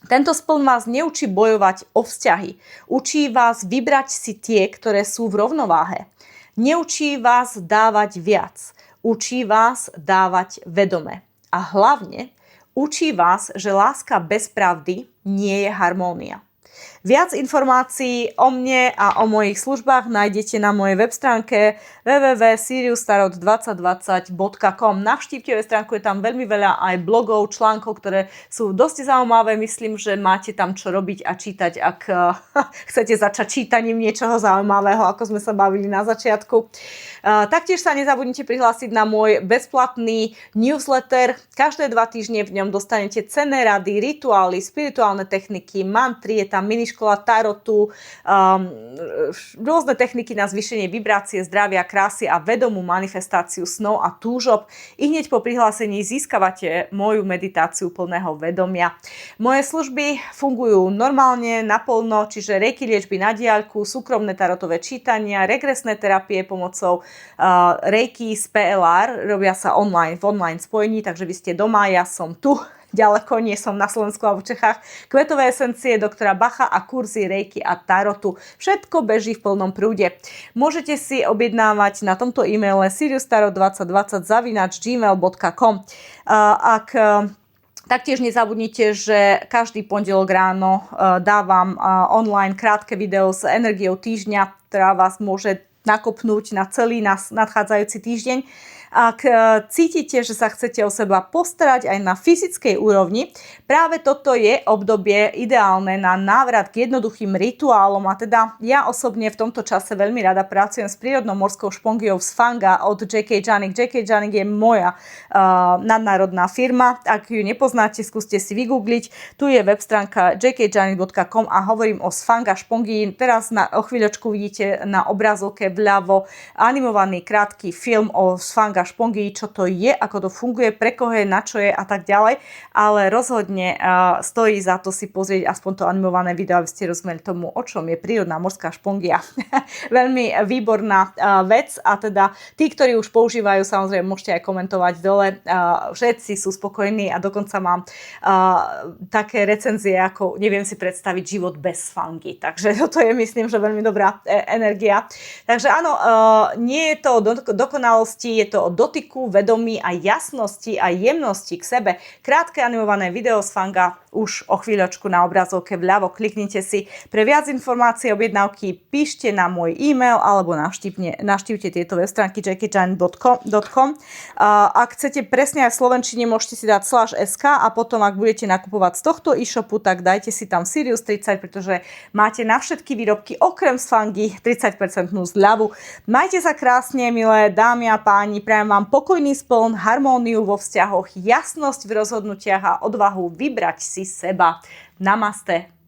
Tento spln vás neučí bojovať o vzťahy. Učí vás vybrať si tie, ktoré sú v rovnováhe. Neučí vás dávať viac. Učí vás dávať vedome. A hlavne učí vás, že láska bez pravdy nie je harmónia. Viac informácií o mne a o mojich službách nájdete na mojej web stránke www.siriustarot2020.com. Navštívte web stránku, je tam veľmi veľa aj blogov, článkov, ktoré sú dosť zaujímavé. Myslím, že máte tam čo robiť a čítať, ak chcete začať čítaním niečoho zaujímavého, ako sme sa bavili na začiatku. Taktiež sa nezabudnite prihlásiť na môj bezplatný newsletter. Každé 2 týždne v ňom dostanete cenné rady, rituály, spirituálne techniky, mantry, je tam miniškola tarotu, rôzne techniky na zvýšenie vibrácie, zdravia, krásy a vedomú manifestáciu snov a túžob. I hneď po prihlásení získavate moju meditáciu plného vedomia. Moje služby fungujú normálne, naplno, čiže reiki liečby na diaľku, súkromné tarotové čítania, regresné terapie pomocou reiki z PLR, robia sa v online spojení, takže vy ste doma, ja som tu, ďaleko, nie som na Slovensku alebo v Čechách. Kvetové esencie doktora Bacha a kurzy reiki a tarotu. Všetko beží v plnom prúde. Môžete si objednávať na tomto e-maile siriustarot2020@gmail.com. Taktiež nezabudnite, že každý pondelok ráno dávam online krátke video s energiou týždňa, ktorá vás môže nakopnúť na celý nadchádzajúci týždeň. Ak cítite, že sa chcete o seba postarať aj na fyzickej úrovni, práve toto je obdobie ideálne na návrat k jednoduchým rituálom a teda ja osobne v tomto čase veľmi rada pracujem s prírodnou morskou špongiou z Fanga od J.K. Janik. J.K. Janik je moja nadnárodná firma. Ak ju nepoznáte, skúste si vygoogliť. Tu je web stránka jkjanik.com a hovorím o Sfanga špongii. Teraz o chvíľočku vidíte na obrazovke vľavo animovaný krátky film o Sfanga špongii, čo to je, ako to funguje, pre koho je, na čo je a tak ďalej, ale rozhodne stojí za to si pozrieť aspoň to animované video, aby ste rozumeli tomu, o čom je prírodná morská špongia. Veľmi výborná vec a teda tí, ktorí už používajú, samozrejme môžete aj komentovať dole, všetci sú spokojní a dokonca mám také recenzie, ako neviem si predstaviť život bez Sfangy, takže toto je, myslím, že veľmi dobrá energia. Takže áno, nie je to o dokonalosti, je to o dotyku, vedomí a jasnosti a jemnosti k sebe. Krátke animované video z Fanga už o chvíľočku na obrazovke vľavo. Kliknite si. Pre viac informácií a objednávky píšte na môj e-mail alebo navštívte tieto web stránky jkjanik.com. Ak chcete presne aj v slovenčine, môžete si dať /sk a potom, ak budete nakupovať z tohto e-shopu, tak dajte si tam Sirius 30, pretože máte na všetky výrobky okrem z Fangy 30% zľavu. Majte sa krásne, milé dámy a páni, prajem vám pokojný spln, harmóniu vo vzťahoch, jasnosť v rozhodnutiach a odvahu vybrať si seba. Namaste.